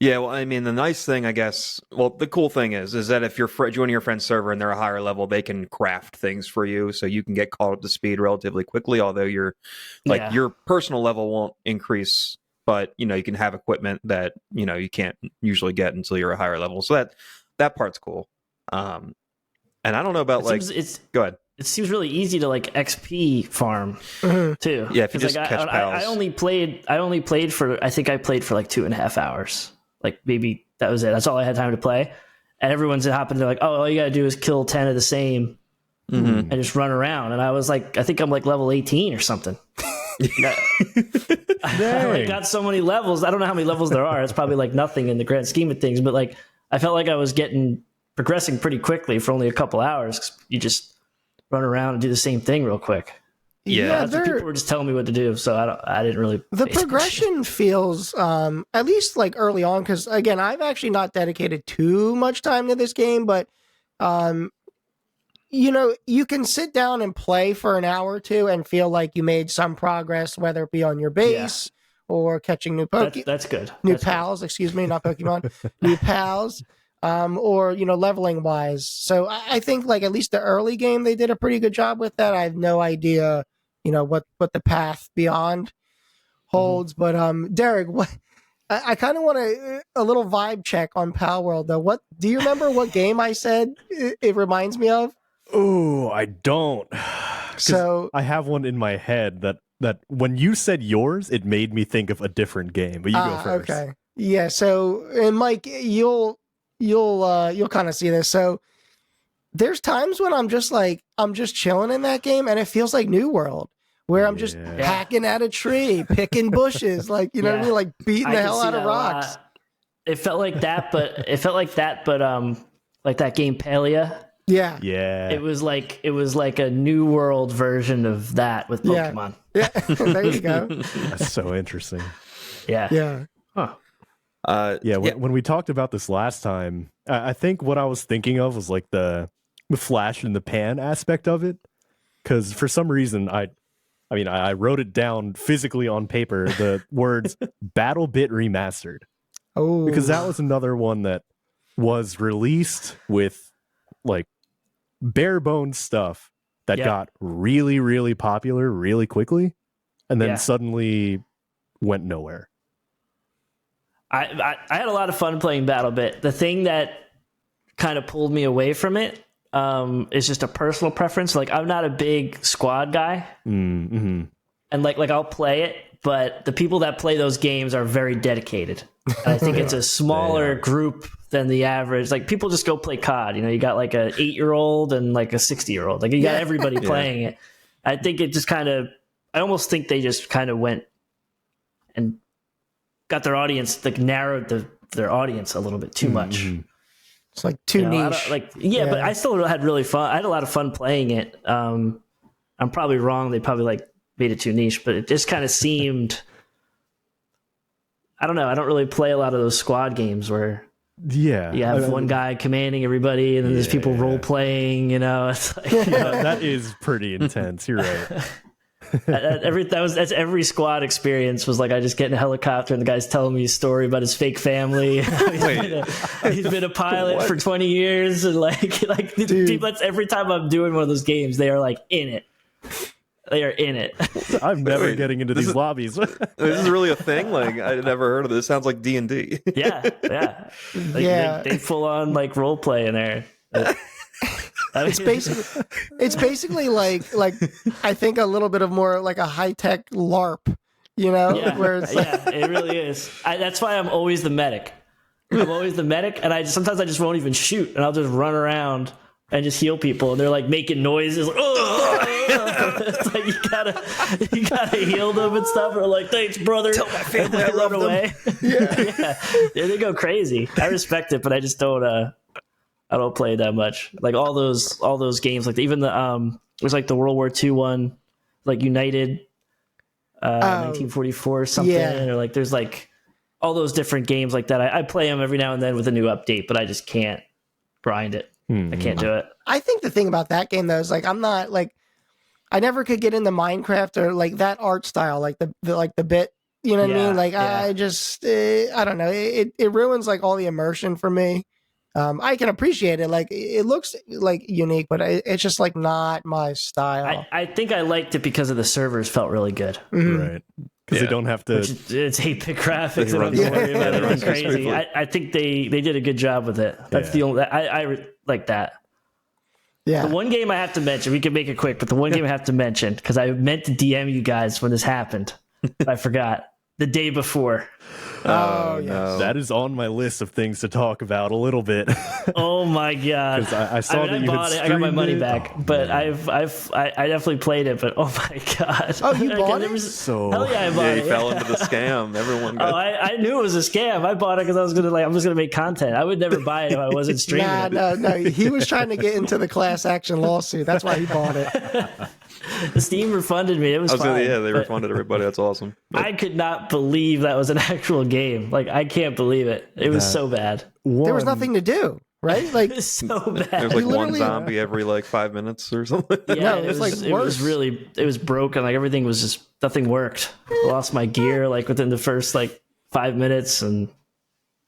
Well, I mean, the nice thing, I guess, the cool thing is that if you're joining your friend's server and they're a higher level, they can craft things for you, so you can get caught up to speed relatively quickly. Although your personal level won't increase, but you can have equipment that you can't usually get until you're a higher level. So that part's cool. And I don't know about go ahead. It seems really easy to like XP farm too. Yeah, if you just catch pals. I only played for, I think I played for like 2.5 hours. Like maybe that was it. That's all I had time to play. And everyone's happened to like, oh, all you gotta do is kill 10 of the same and just run around. And I was like, I think I'm like level 18 or something. I got so many levels. I don't know how many levels there are. It's probably like nothing in the grand scheme of things. But like, I felt like I was progressing pretty quickly for only a couple hours. 'Cause you just run around and do the same thing real quick. Yeah, people were just telling me what to do, so I didn't really. The progression feels, at least like early on, because again, I've actually not dedicated too much time to this game, but you can sit down and play for an hour or two and feel like you made some progress, whether it be on your base or catching new That's good. New pals, excuse me, not Pokemon, new pals. Or leveling wise. So I think like at least the early game they did a pretty good job with that. I have no idea, what the path beyond holds. But Derek, what I kind of want a little vibe check on Palworld though. What do you remember? What game I said it reminds me of? Oh, I don't. So I have one in my head that when you said yours, it made me think of a different game. But you go first. Okay. Yeah. So and Mike, you'll kind of see this. So there's times when I'm just chilling in that game and it feels like New World where I'm just hacking at a tree, picking bushes, like, like beating the hell out of rocks. It felt like that, but like that game Palia. Yeah. Yeah. It was like a New World version of that with Pokemon. Yeah. There you go. That's so interesting. Yeah. Yeah. Huh. When we talked about this last time, I think what I was thinking of was like the flash in the pan aspect of it, because for some reason I wrote it down physically on paper, the words Battlebit Remastered. Oh, because that was another one that was released with like bare bones stuff that got really, really popular really quickly and then suddenly went nowhere. I had a lot of fun playing Battlebit. The thing that kind of pulled me away from it is just a personal preference. Like I'm not a big squad guy, and like I'll play it, but the people that play those games are very dedicated. And I think it's a smaller group than the average. Like people just go play COD. You got like a 8-year-old and like a 60-year-old. Like you got everybody playing it. I think it just I almost think they just kind of went and got their audience, like narrowed their audience a little bit too much. It's like too niche. But I still had really fun. I had a lot of fun playing it. I I'm probably wrong. They probably like made it too niche, but it just kind of seemed. I don't know. I don't really play a lot of those squad games where you have one guy commanding everybody, and then there's people role playing. It's like, that is pretty intense. You're right. That's every squad experience was like I just get in a helicopter and the guy's telling me a story about his fake family. He's been a pilot for 20 years, and like people, that's every time I'm doing one of those games, they are like in it. They are in it. I'm never getting into these lobbies. This is really a thing. Like I never heard of this. Sounds like D&D. Yeah. They full on like role play in there. It's basically like I think a little bit of more like a high tech LARP, where it's it really is. That's why I'm always the medic. I'm always the medic, and sometimes I just won't even shoot, and I'll just run around and just heal people, and they're like making noises, like, it's like you gotta heal them and stuff, or like, thanks, brother. Tell my family I love them. Away. Yeah, they go crazy. I respect it, but I just don't. I don't play that much. Like all those games, like even the there's like the World War II one, like United, 1944 or something, or like there's like all those different games like that. I play them every now and then with a new update, but I just can't grind it. I can't do it. I think the thing about that game though is like I'm not like I never could get into Minecraft or like that art style, like the bit. You know what I mean? Like I just I don't know. It ruins like all the immersion for me. I can appreciate it. Like it looks like unique, but it's just like not my style. I think I liked it because of the servers felt really good. Right. Because they don't have to. It's 8-bit graphics. They don't have to worry about it. Crazy. I think they did a good job with it. That's the only. I like that. Yeah. The one game I have to mention, we can make it quick, but the one game I have to mention, because I meant to DM you guys when this happened. I forgot. The day before. Oh, no. That is on my list of things to talk about a little bit. Oh my god! Because I saw that you bought had it. I got my money back, but man. I definitely played it. But oh my god! Oh, you bought it? Hell yeah, I bought it. He fell into the scam. Everyone. Oh, I knew it was a scam. I bought it because I was gonna make content. I would never buy it if I wasn't streaming. No. He was trying to get into the class action lawsuit. That's why he bought it. The Steam refunded me. It was fine. They refunded everybody. That's awesome. But I could not believe that was an actual game. Like I can't believe it. It was so bad. There was nothing to do, right? Like It's so bad. there's like one zombie every like 5 minutes or something. Yeah, No, it was like it was worse. it was broken. Like everything was just nothing worked. I lost my gear like within the first like 5 minutes, and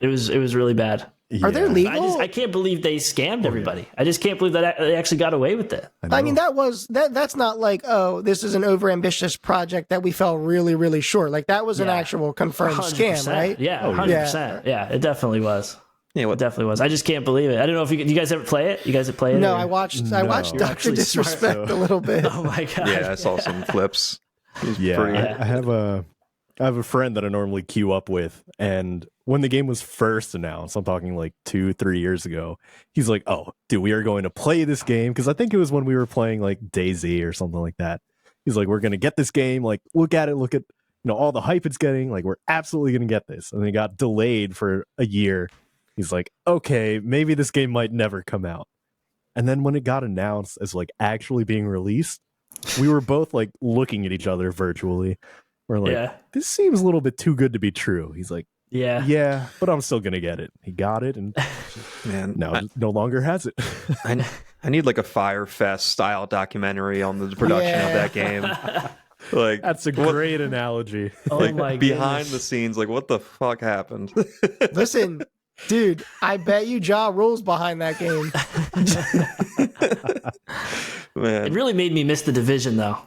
it was really bad. Are they legal? I can't believe they scammed everybody. I just can't believe that they actually got away with it. I mean, that's not like, oh, this is an overambitious project that we fell really, really short. Like that was an actual confirmed scam, right? Yeah, 100%. Yeah, it definitely was. Yeah, It definitely was. I just can't believe it. I don't know if you guys ever play it. You guys play it? No, or? I watched You're Dr. actually Disrespect smart, a little bit. Oh my god. Yeah, I saw some clips. It was Yeah, pretty- I have a friend that I normally queue up with, and when the game was first announced, I'm talking like 2-3 years ago, he's like, "Oh, dude, we are going to play this game," because I think it was when we were playing like DayZ or something like that. He's like, "We're gonna get this game. Like, look at all the hype it's getting. Like, we're absolutely gonna get this." And it got delayed for a year. He's like, "Okay, maybe this game might never come out." And then when it got announced as like actually being released, we were both like looking at each other virtually. We're like, this seems a little bit too good to be true. He's like, yeah, but I'm still gonna get it. He got it, and Man, now no longer has it. I need like a Fire Fest style documentary on the production of that game. Like That's a great analogy. Oh like my behind goodness. the scenes, like what the fuck happened? Listen, dude, I bet you Ja rules behind that game. Man, It really made me miss the Division, though.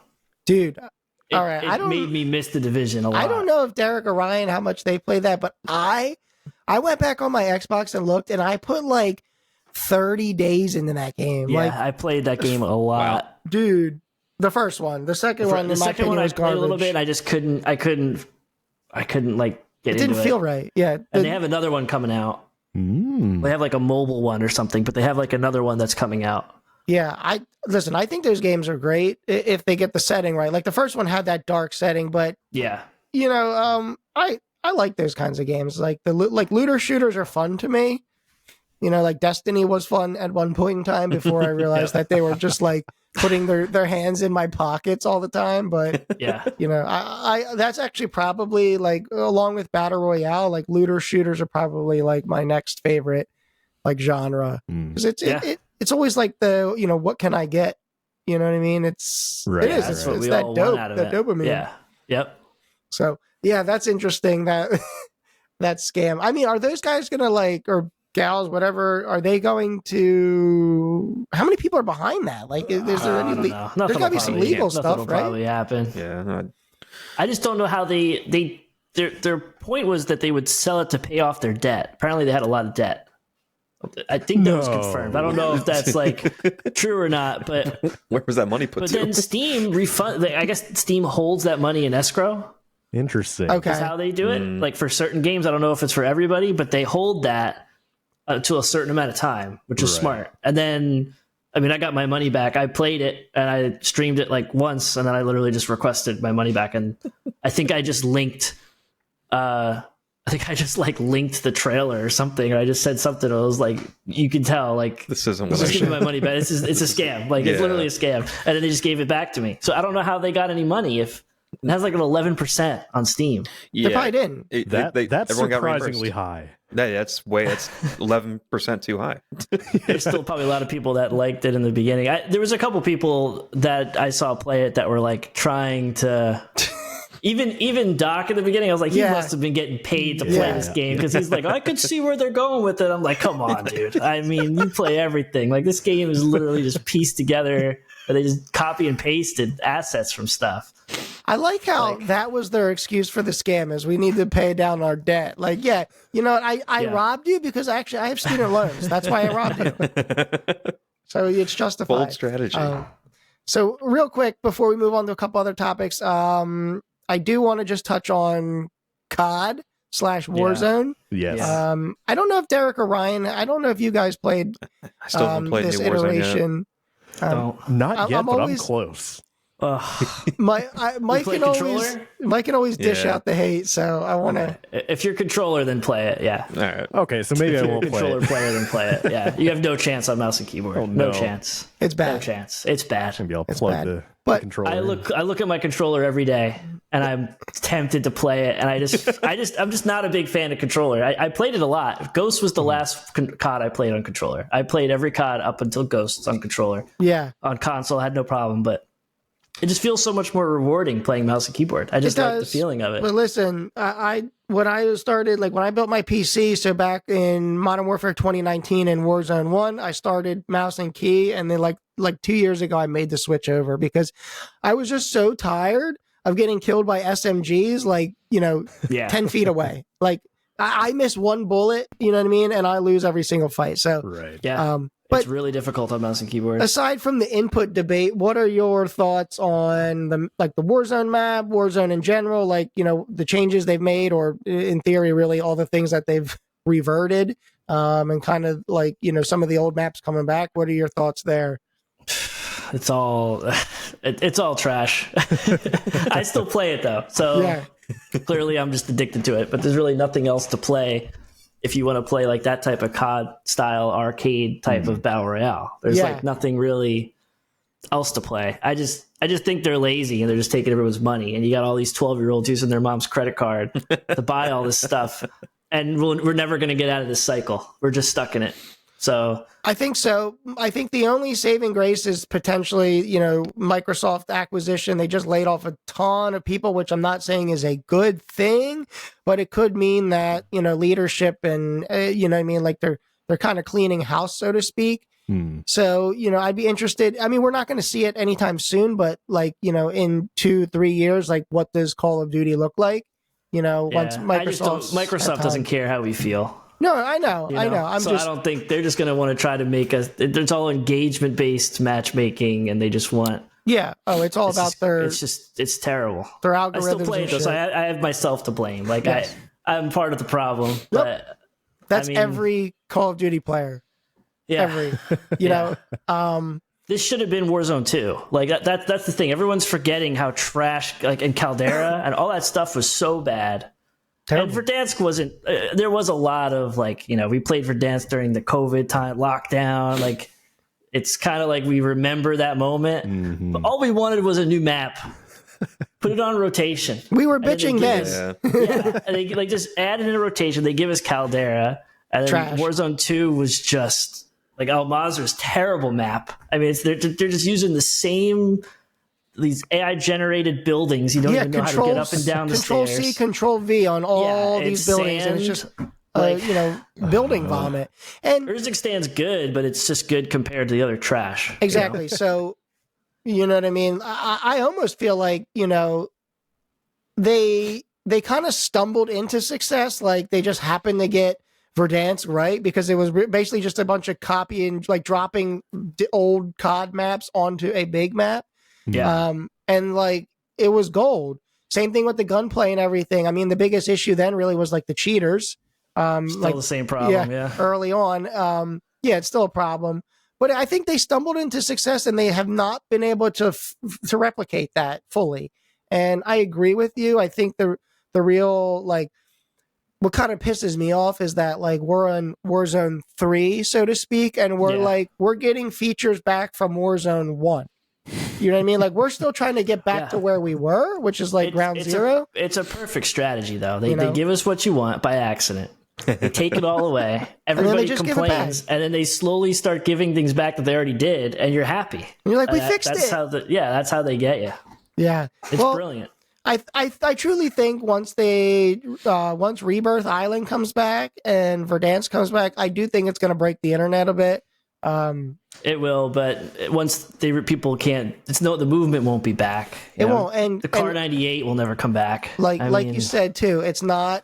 Dude, It, all right. it made me miss the Division a lot. I don't know if Derek or Ryan, how much they play that, but I went back on my Xbox and looked, and I put like 30 days into that game. Yeah, Like, I played that game a lot. dude, the first one, the second one, in my opinion, I was played garbage. a little bit. And I just couldn't like get It into didn't feel right. Yeah. And they have another one coming out. They have like a mobile one or something, but they have like another one that's coming out. Yeah, I think those games are great if they get the setting right. Like the first one had that dark setting, but Yeah. I like those kinds of games. Like like looter shooters are fun to me. Like Destiny was fun at one point in time before I realized that they were just like putting their hands in my pockets all the time. But Yeah. I that's actually probably like, along with Battle Royale, like looter shooters are probably like my next favorite like genre. Because it's always like the, what can I get? You know what I mean? It is. It's that dope, that dopamine. Yeah. Yep. So yeah, that's interesting. That scam. I mean, are those guys gonna or gals, whatever? Are they going to? How many people are behind that? Like, is there any? There's gotta be some legal stuff, right? Probably happen. Yeah. I just don't know how their point was that they would sell it to pay off their debt. Apparently, they had a lot of debt. I think that was confirmed. I don't know if that's like true or not, but where was that money put to? But then Steam I guess Steam holds that money in escrow. Interesting. Okay. That's how they do it. Like for certain games, I don't know if it's for everybody, but they hold that to a certain amount of time, which is smart. And then, I mean, I got my money back. I played it and I streamed it like once, and then I literally just requested my money back. And I think I just linked linked the trailer or something, or I just said something. I was like, you can tell, like, this isn't what I give me my money back. It's a scam. Like, it's literally a scam. And then they just gave it back to me. So I don't know how they got any money if it has like an 11% on Steam. Yeah, they probably didn't. That's surprisingly high. That's 11% too high. There's still probably a lot of people that liked it in the beginning. There was a couple people that I saw play it that were like trying to. Even Doc in the beginning, I was like, he must have been getting paid to play this game, because he's like, I could see where they're going with it. I'm like, come on, dude. I mean, you play everything. Like, this game is literally just pieced together. They just copy and pasted assets from stuff. I like how that was their excuse for the scam, is we need to pay down our debt. Like, you know what? I robbed you because I have student loans. That's why I robbed you. So it's justified. Bold strategy. So real quick, before we move on to a couple other topics, I do want to just touch on COD / Warzone. Yes. I don't know if Derek or Ryan, I don't know if you guys played I still haven't played this New Warzone iteration. Not yet, but I'm close. Mike can always dish out the hate, so I want to. If you're controller, then play it. Yeah. All right. Okay, so maybe I won't play controller it. player, then play it. Yeah, you have no chance on mouse and keyboard. Oh, no no. chance. It's bad. No chance. It's bad. Maybe I'll It's plug bad. the But controller. I look at my controller every day, and I'm tempted to play it, and I'm just not a big fan of controller. I played it a lot. Ghost was the last COD I played on controller. I played every COD up until Ghosts on controller. Yeah. On console, I had no problem, but it just feels so much more rewarding playing mouse and keyboard. I just like the feeling of it. But listen, when I started, like when I built my PC, so back in Modern Warfare 2019 and Warzone 1, I started mouse and key, and then like 2 years ago, I made the switch over because I was just so tired of getting killed by SMGs, 10 feet away. Like I miss one bullet, you know what I mean? And I lose every single fight. So, right. Yeah. But it's really difficult on mouse and keyboard. Aside from the input debate, what are your thoughts on the Warzone map, Warzone in general, the changes they've made, or in theory, really all the things that they've reverted, and kind of some of the old maps coming back? What are your thoughts there? It's all trash. I still play it though. So clearly I'm just addicted to it, but there's really nothing else to play. If you want to play like that type of COD style arcade type of battle royale, there's nothing really else to play. I just think they're lazy and they're just taking everyone's money. And you got all these 12-year-olds using their mom's credit card to buy all this stuff, and we're never going to get out of this cycle. We're just stuck in it. So I think so. I think the only saving grace is potentially, Microsoft acquisition. They just laid off a ton of people, which I'm not saying is a good thing, but it could mean that, leadership and, they're kind of cleaning house, so to speek. So, I'd be interested. I mean, we're not going to see it anytime soon, but in 2-3 years, what does Call of Duty look like? Once Microsoft doesn't care how we feel. No, I know. I don't think they're just going to want to try to make us. It's all engagement based matchmaking, and they just want. Yeah. Oh, it's about their. It's terrible. Their algorithms. I still play it though, so I have myself to blame. Like I'm part of the problem. But that's every Call of Duty player. Yeah. Every. This should have been Warzone 2. Like that's the thing. Everyone's forgetting how trash and Caldera and all that stuff was so bad. And Verdansk wasn't. There was a lot of like, we played Verdansk during the COVID time lockdown. Like, it's kind of like we remember that moment. Mm-hmm. But all we wanted was a new map. Put it on rotation. We were bitching then. And they like just added in a rotation. They give us Caldera, and then Warzone 2 was just like Al-Mazrah's terrible map. I mean, they're just using the same. These AI generated buildings. You don't even know how to get up and down the stairs. Control C, Control V on all these buildings, and it's just building vomit. And Urzik stands good, but it's just good compared to the other trash. Exactly. So, you know what I mean? I almost feel like they kind of stumbled into success. Like they just happened to get Verdansk right because it was basically just a bunch of copying, like dropping old COD maps onto a big map. Yeah. And like it was gold. Same thing with the gunplay and everything. I mean, the biggest issue then really was like the cheaters. Still the same problem. Yeah. Early on. It's still a problem. But I think they stumbled into success and they have not been able to replicate that fully. And I agree with you. I think the real like what kind of pisses me off is that like we're on Warzone 3, so to speak, and we're getting features back from Warzone 1. You know what I mean? Like we're still trying to get back to where we were, which is like ground zero. It's a perfect strategy though. They give us what you want by accident. They take it all away. Everybody complains, and then they slowly start giving things back that they already did, and you're happy. And you're like, we fixed it. That's how they get you. Yeah, it's brilliant. I truly think once Rebirth Island comes back and Verdansk comes back, I do think it's going to break the internet a bit. It will, but once people can't, the movement won't be back. It won't, and the Car 98 will never come back. Like you said too, it's not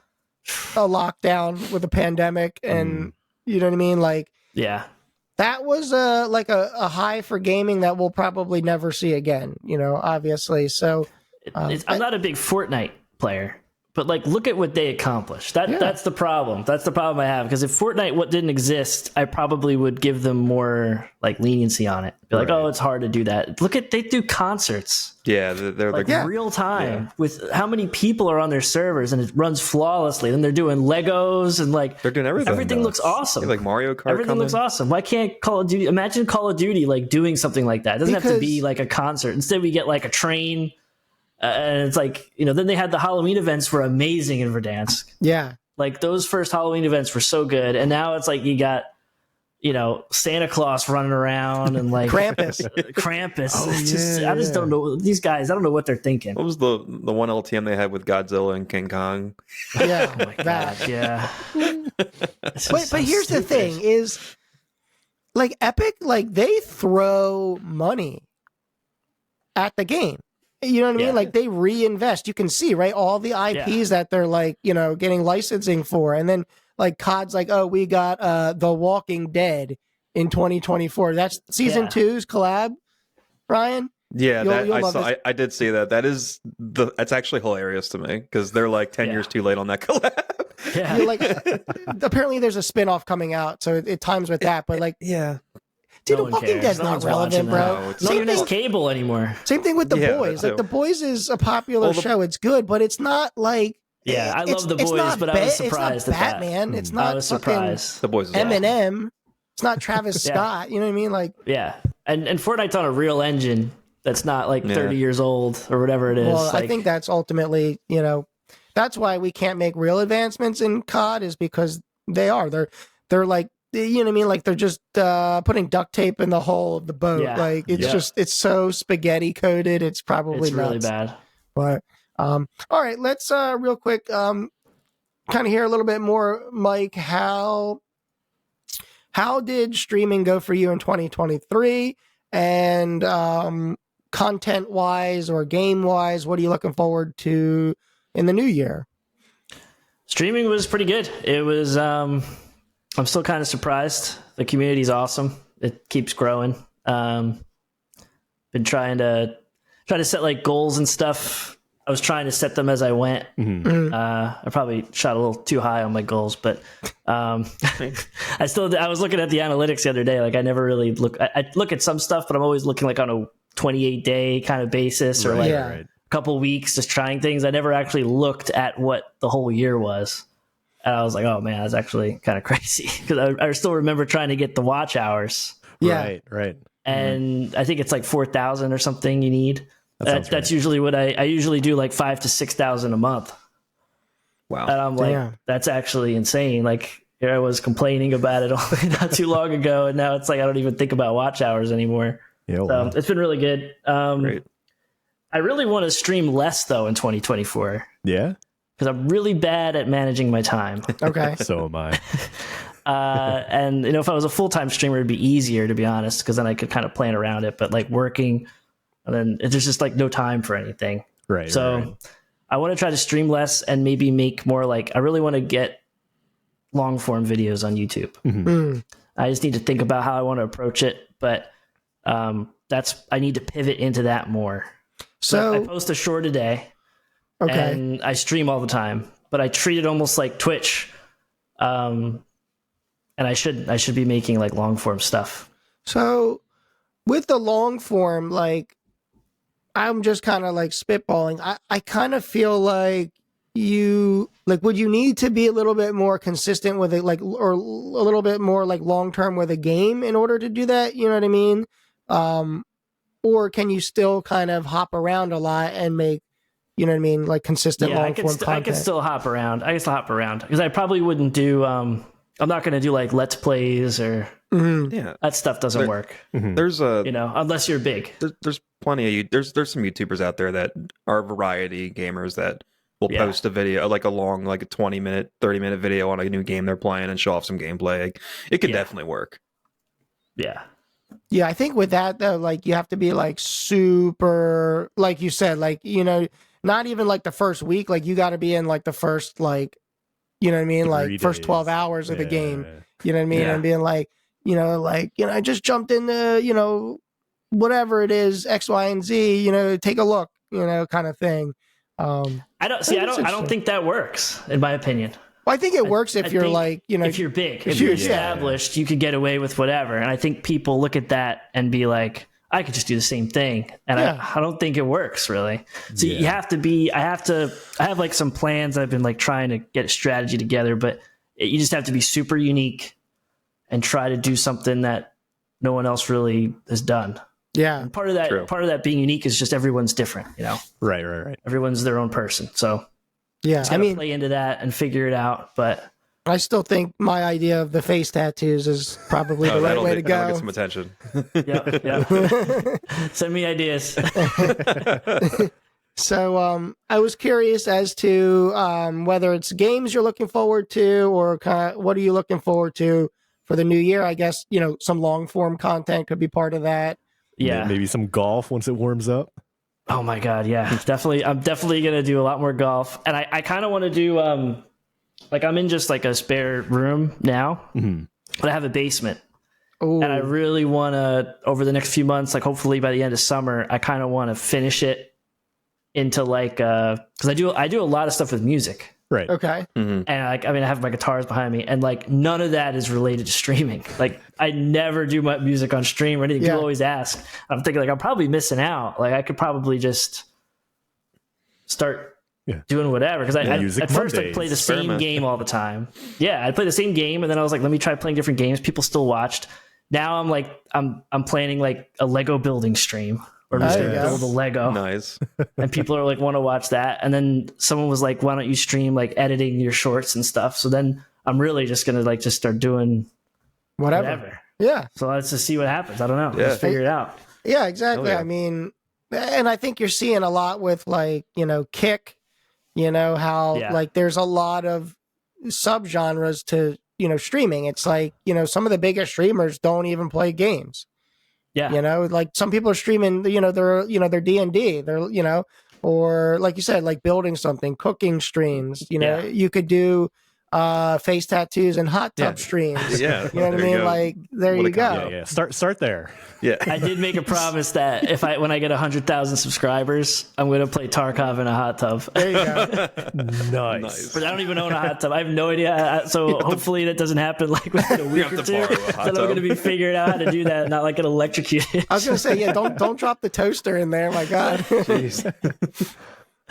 a lockdown with a pandemic, and you know what I mean. Like, that was a high for gaming that we'll probably never see again. Obviously. So I'm not a big Fortnite player. But like, look at what they accomplished. That's the problem. That's the problem I have. Because if Fortnite didn't exist, I probably would give them more like leniency on it. Be like, oh, it's hard to do that. They do concerts. Yeah, they're like real time with how many people are on their servers, and it runs flawlessly. Then they're doing Legos and like they're doing everything. Everything looks awesome. Like Mario Kart. Everything looks awesome. Why can't Call of Duty? Imagine Call of Duty like doing something like that. It doesn't have to be like a concert. Instead, we get like a train. And it's like, then they had the Halloween events were amazing in Verdansk. Yeah. Like those first Halloween events were so good. And now it's like you got, Santa Claus running around and like Krampus. I just don't know. These guys, I don't know what they're thinking. What was the one LTM they had with Godzilla and King Kong? Yeah. Oh my God. Yeah. But here's the thing is like Epic, like they throw money at the game. You know what I mean? Like they reinvest. You can see, right? All the IPs that they're like, getting licensing for. And then like COD's like, oh, we got The Walking Dead in 2024. That's season 2's collab, Ryan? Yeah, I did see that. That's actually hilarious to me because they're like 10 years too late on that collab. Yeah. Like apparently there's a spin-off coming out, so it times with that, but like dude, The Walking Dead's not relevant, bro. Not even as cable anymore. Same thing with The Boys. Like The Boys is a popular show. It's good, but it's not like I love The Boys, but I was surprised at that. Batman. It's not I was surprised. The Boys is Eminem. It's not Travis Scott. You know what I mean? Like and Fortnite's on a real engine that's not like 30 years old or whatever it is. Well, I think that's ultimately, that's why we can't make real advancements in COD is because they are. They're like, you know what I mean? Like they're just putting duct tape in the hull of the boat. Yeah. Like it's so spaghetti coated. It's probably it's really bad. But all right, let's real quick kind of hear a little bit more, Mike. How did streaming go for you in 2023? And content wise or game wise, what are you looking forward to in the new year? Streaming was pretty good. It was. I'm still kind of surprised. The community's awesome. It keeps growing. Been trying to set like goals and stuff. I was trying to set them as I went. Mm-hmm. I probably shot a little too high on my goals, but I was looking at the analytics the other day. Like I never really I look at some stuff, but I'm always looking like on a 28-day kind of basis or a couple weeks just trying things. I never actually looked at what the whole year was. And I was like, oh man, that's actually kind of crazy. Because I still remember trying to get the watch hours. Yeah. Right. And I think it's like 4,000 or something you need. That's usually what I usually do, like 5,000 to 6,000 a month. Wow. And I'm like, that's actually insane. Like, here I was complaining about it not too long ago, and now it's like I don't even think about watch hours anymore. Yeah, wow. It's been really good. Great. I really want to stream less though in 2024. Yeah, because I'm really bad at managing my time. Okay. So am I. And if I was a full-time streamer, it'd be easier, to be honest, because then I could kind of plan around it. But like working, and then there's just like no time for anything. Right. So right. I want to try to stream less and maybe make more like, I really want to get long form videos on YouTube. Mm-hmm. I just need to think about how I want to approach it, but I need to pivot into that more. So I post a short a day, and I stream all the time, but I treat it almost like Twitch. And I should be making like long form stuff. So with the long form, like, I'm just kind of like spitballing. I kind of feel like would you need to be a little bit more consistent with it, like, or a little bit more like long term with a game in order to do that? You know what I mean? Or can you still kind of hop around a lot and make, you know what I mean, like consistent long form content? I can still hop around. Because I probably wouldn't do. I'm not going to do like let's plays or that stuff doesn't work. There's unless you're big. There's plenty of there's some YouTubers out there that are variety gamers that will post a video, like a long, like a 20-minute, 30-minute video on a new game they're playing and show off some gameplay. Like, it could definitely work. Yeah. Yeah, I think with that though, like, you have to be like super, like you said, like, not even like the first week, like you got to be in like the first, like, you know what I mean, like first 12 hours of the game, you know what I mean, and being like, I just jumped into, whatever it is, X, Y, and Z, take a look, kind of thing. I don't think that works, in my opinion. Well, I think it works if you're like, if you're big, if you're established, you could get away with whatever. And I think people look at that and be like, I could just do the same thing. And I don't think it works really. So you have to I have like some plans. I've been like trying to get a strategy together, but you just have to be super unique and try to do something that no one else really has done. Yeah. And part of that being unique is just everyone's different, Right. Everyone's their own person. So yeah, play into that and figure it out. But I still think my idea of the face tattoos is probably the right way to go. Get some attention. Yeah. Send me ideas. So I was curious as to whether it's games you're looking forward to, or kind of what are you looking forward to for the new year? I guess, some long form content could be part of that. Yeah. Maybe some golf once it warms up. Oh my God. Yeah, definitely. I'm definitely going to do a lot more golf. And I kind of want to do, like, I'm in just like a spare room now, but I have a basement. Ooh. And I really want to, over the next few months, like hopefully by the end of summer, I kind of want to finish it into like, cause I do a lot of stuff with music. Right. Okay. And I have my guitars behind me, and like none of that is related to streaming. Like, I never do my music on stream or anything. People always ask. I'm thinking like I'm probably missing out. Like, I could probably just start doing whatever. Because at first I play the same game all the time. Yeah, I'd play the same game, and then I was like, let me try playing different games. People still watched. Now I'm like, I'm planning like a Lego building stream. Or I'm just going to build a Lego. Nice. And people are like, want to watch that. And then someone was like, why don't you stream like editing your shorts and stuff? So then I'm really just going to like just start doing whatever. Yeah. So let's just see what happens. I don't know. Yeah. Just figure it out. Yeah, exactly. Yeah. I mean, and I think you're seeing a lot with like, Kick, how like there's a lot of subgenres to, streaming. It's like, some of the biggest streamers don't even play games. Yeah. Like some people are streaming, their D&D, they're, or like you said, like building something, cooking streams, you could do, face tattoos and hot tub streams. Yeah, You know what I mean? Like, there you go. Yeah. Start there. Yeah. I did make a promise that when I get 100,000 subscribers, I'm going to play Tarkov in a hot tub. There you go. Nice. But I don't even own a hot tub. I have no idea. So hopefully that doesn't happen like within a week or two. So I'm going to be figuring out how to do that, not like get electrocuted. I was going to say, yeah, don't drop the toaster in there. My God. Jeez.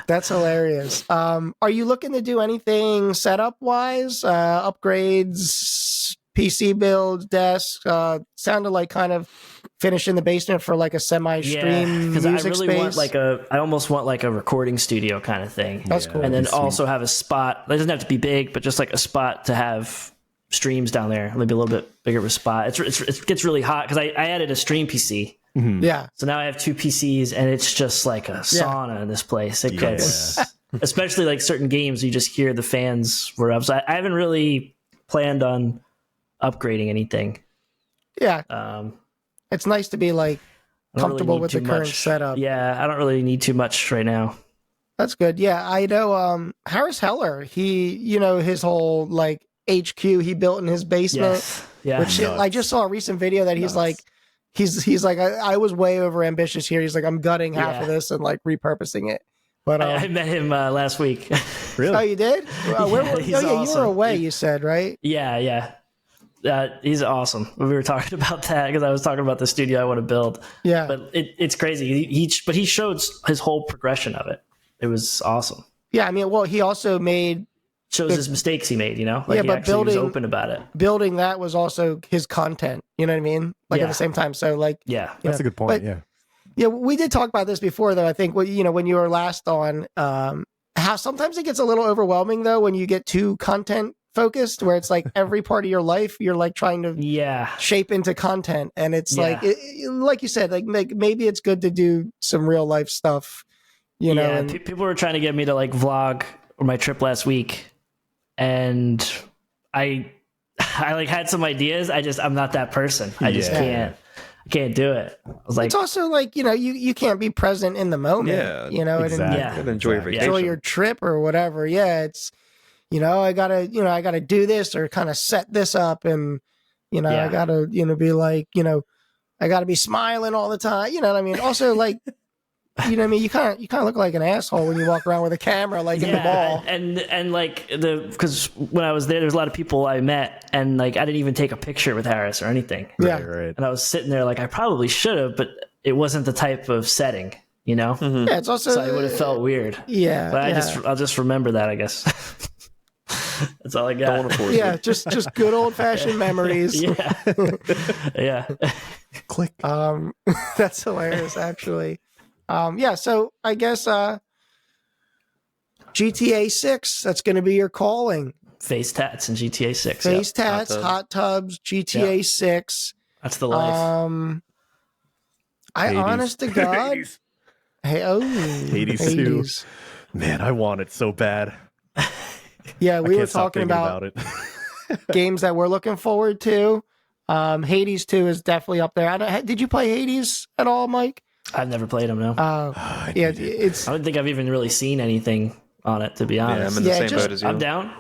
That's hilarious. Are you looking to do anything setup wise? Upgrades, PC builds, desk? Sounded like kind of finish in the basement for like a semi-stream music I really space. want I almost want like a recording studio kind of thing. That's cool. And then also have a spot. It doesn't have to be big, but just like a spot to have streams down there. Maybe a little bit bigger of a spot. It gets really hot because I added a stream PC. Mm-hmm. Yeah. So now I have 2 PCs and it's just like a sauna in this place. It gets, especially like certain games, you just hear the fans were up. So I haven't really planned on upgrading anything. Yeah. It's nice to be like comfortable with the current setup. Yeah, I don't really need too much right now. That's good. Yeah, I know Harris Heller, his whole like HQ he built in his basement. Yes. Yeah. Which I just saw a recent video that he's like he's like I was way over ambitious here. He's like I'm gutting half of this and like repurposing it. But I met him last week. Really? Oh, you did? He's awesome. You were away, you said, right? Yeah. He's awesome. We were talking about that because I was talking about the studio I want to build. Yeah, but it's crazy. He showed his whole progression of it. It was awesome. Yeah, I mean, well, he also shows his mistakes he made. Like but he was open about it. Building that was also his content. You know what I mean? Like at the same time. So like, that's a good point. Yeah, we did talk about this before, though. I think when you were last on, how sometimes it gets a little overwhelming though when you get too content focused, where it's like every part of your life you're like trying to shape into content, and it's like you said, like maybe it's good to do some real life stuff. People were trying to get me to like vlog my trip last week, and I like had some ideas. I'm not that person. I just can't. I can't do it. I was like, it's also like, you can't be present in the moment. Yeah, exactly. And enjoy your vacation. Enjoy your trip or whatever. Yeah, it's I gotta do this or kind of set this up, and I gotta be like I gotta be smiling all the time. You know what I mean? Also, like you know what I mean? You kind of look like an asshole when you walk around with a camera like in the mall. And like because when I was there's a lot of people I met, and like I didn't even take a picture with Harris or anything. Yeah, right. And I was sitting there like I probably should have, but it wasn't the type of setting, Mm-hmm. Yeah, it's also so it would have felt weird. Yeah, but I'll just remember that, I guess. That's all I got. Yeah, just good old fashioned memories. Yeah. Click. That's hilarious, actually. So I guess GTA 6, that's going to be your calling. Face tats in GTA 6. Face tats, hot tubs, GTA 6. That's the life. Honest to God. Hades 2. Man, I want it so bad. Yeah, we were talking about it. games that we're looking forward to. Hades 2 is definitely up there. Did you play Hades at all, Mike? I've never played them, no. I don't think I've even really seen anything on it, to be honest. I'm in the same boat as you. I'm down.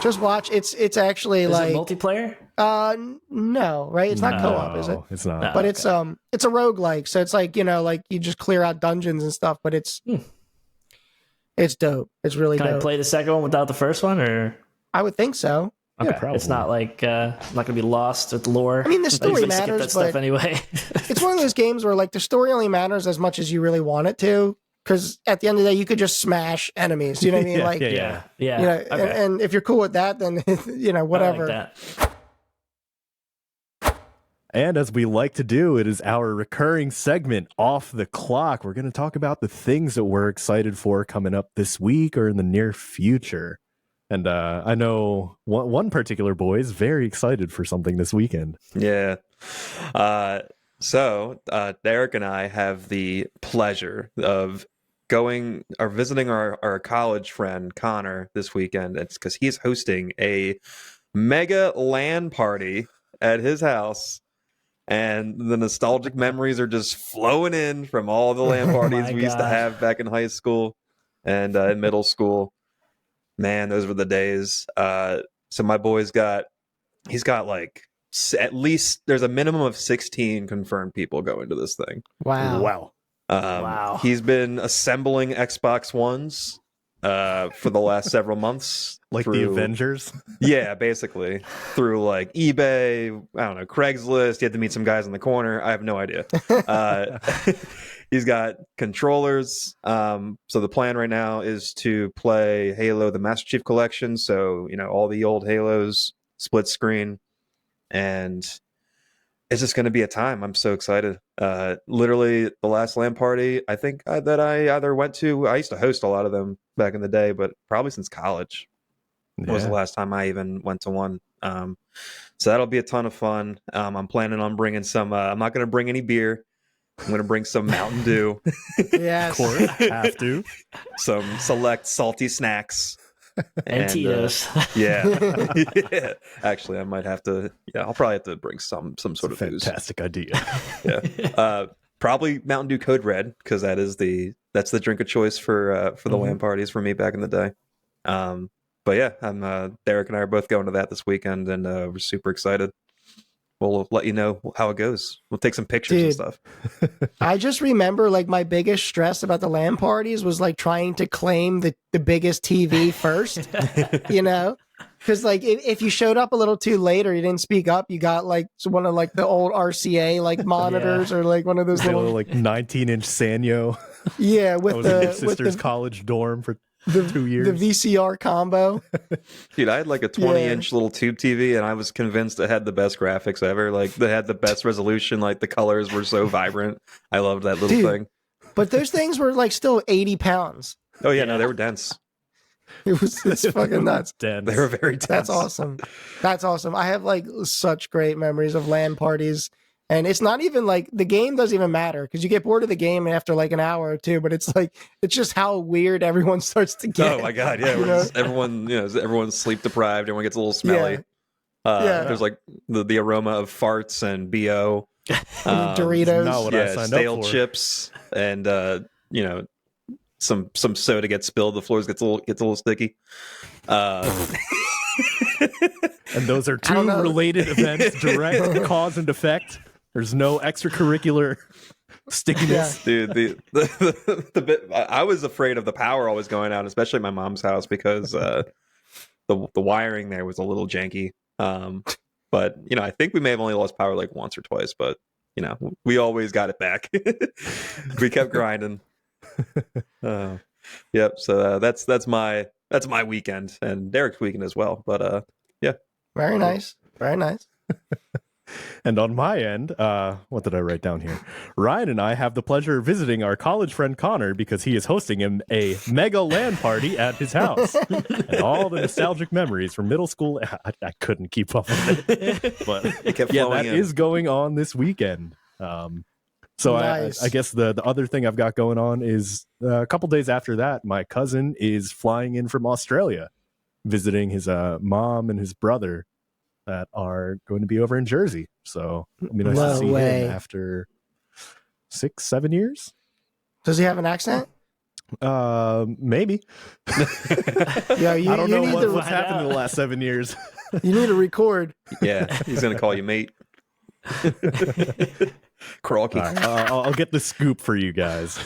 Just watch. It's actually is like it multiplayer? No, right? It's not co-op, is it? It's not. But it's a roguelike, so it's like like you just clear out dungeons and stuff. But it's dope. It's really dope. Can I play the second one without the first one, or? I would think so. Okay, probably. It's not like I'm not gonna be lost with lore. I mean, the story matters, skip that but stuff anyway. It's one of those games where like the story only matters as much as you really want it to. Because at the end of the day, you could just smash enemies. You know what I mean? Yeah. Okay. And if you're cool with that, then whatever. I like that. And as we like to do, it is our recurring segment, Off the Clock. We're going to talk about the things that we're excited for coming up this week or in the near future. And I know one particular boy is very excited for something this weekend. Yeah. So Derek and I have the pleasure of visiting our college friend Connor this weekend. It's because he's hosting a mega LAN party at his house. And the nostalgic memories are just flowing in from all the LAN parties we used to have back in high school and in middle school. Man, those were the days. So my boy's he's got like at least there's a minimum of 16 confirmed people going to this thing. Wow. Wow. He's been assembling Xbox Ones for the last several months. Like the Avengers? Yeah, basically. Through like eBay, I don't know, Craigslist. He had to meet some guys in the corner. I have no idea. He's got controllers. So the plan right now is to play Halo, the Master Chief Collection. So, all the old Halos, split screen. And it's just going to be a time. I'm so excited. Literally, the last LAN party, I think that I either went to, I used to host a lot of them back in the day, but probably since college was the last time I even went to one. So that'll be a ton of fun. I'm planning on bringing some, I'm not going to bring any beer. I'm going to bring some Mountain Dew. Yes. Of course, have to. Some select salty snacks. And Tito's. Yeah. Actually, I might have to. Yeah, I'll probably have to bring some sort of fantastic idea. Yeah. Probably Mountain Dew Code Red, because that's the drink of choice for the LAN parties for me back in the day. But yeah, Derek and I are both going to that this weekend, and we're super excited. We'll let you know how it goes. We'll take some pictures and stuff. I just remember like my biggest stress about the LAN parties was like trying to claim the biggest TV first, because like if you showed up a little too late or you didn't speak up, you got like one of like the old RCA like monitors or like one of those little like 19-inch Sanyo. Yeah, with I was in your sister's college dorm for 2 years. The VCR combo. Dude, I had like a 20-inch little tube TV, and I was convinced it had the best graphics ever. Like, they had the best resolution. Like, the colors were so vibrant. I loved that little thing. But those things were like still 80 pounds. Oh, yeah, no, they were dense. It's fucking nuts. Dense. They were very dense. That's awesome. That's awesome. I have like such great memories of LAN parties. And it's not even like the game doesn't even matter because you get bored of the game after like an hour or two, but it's like, it's just how weird everyone starts to get. Oh my God. Yeah. Everyone's sleep deprived. Everyone gets a little smelly. There's like the aroma of farts and BO. Doritos. Not what I signed stale up for. chips and, some soda gets spilled. The floors gets a little sticky. And those are two related events, direct cause and effect. There's no extracurricular stickiness. Dude, the bit I was afraid of the power always going out, especially at my mom's house, because the wiring there was a little janky. But I think we may have only lost power like once or twice, but we always got it back. We kept grinding. Yep. So that's my weekend and Derek's weekend as well. But yeah. Very nice. Very nice. And on my end, what did I write down here? Ryan and I have the pleasure of visiting our college friend Connor because he is hosting him a mega LAN party at his house. And all the nostalgic memories from middle school. I couldn't keep up with it. But that is going on this weekend. So nice. I guess the other thing I've got going on is a couple days after that, my cousin is flying in from Australia, visiting his mom and his brother that are going to be over in Jersey. So it'll be nice to see him after 6-7 years. Does he have an accent? Maybe. Yeah, I don't know what's happened in the last 7 years. You need to record. Yeah, he's going to call you mate. Crocky. Right, I'll get the scoop for you guys.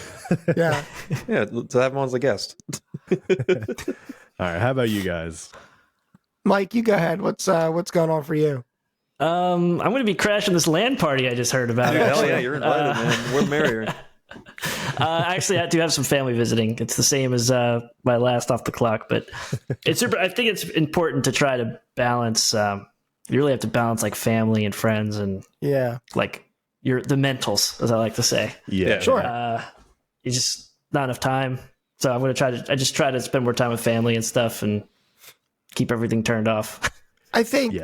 Yeah, to have him on as a guest. All right, how about you guys? Mike, you go ahead. What's going on for you? I'm going to be crashing this LAN party I just heard about. Dude, hell yeah, you're invited, man. We're the merrier. Actually, I do have some family visiting. It's the same as my last off the clock, but it's super. I think it's important to try to balance. You really have to balance like family and friends and like the mentals, as I like to say. Yeah, sure. You just not enough time, so I'm going to try to spend more time with family and stuff and keep everything turned off. I think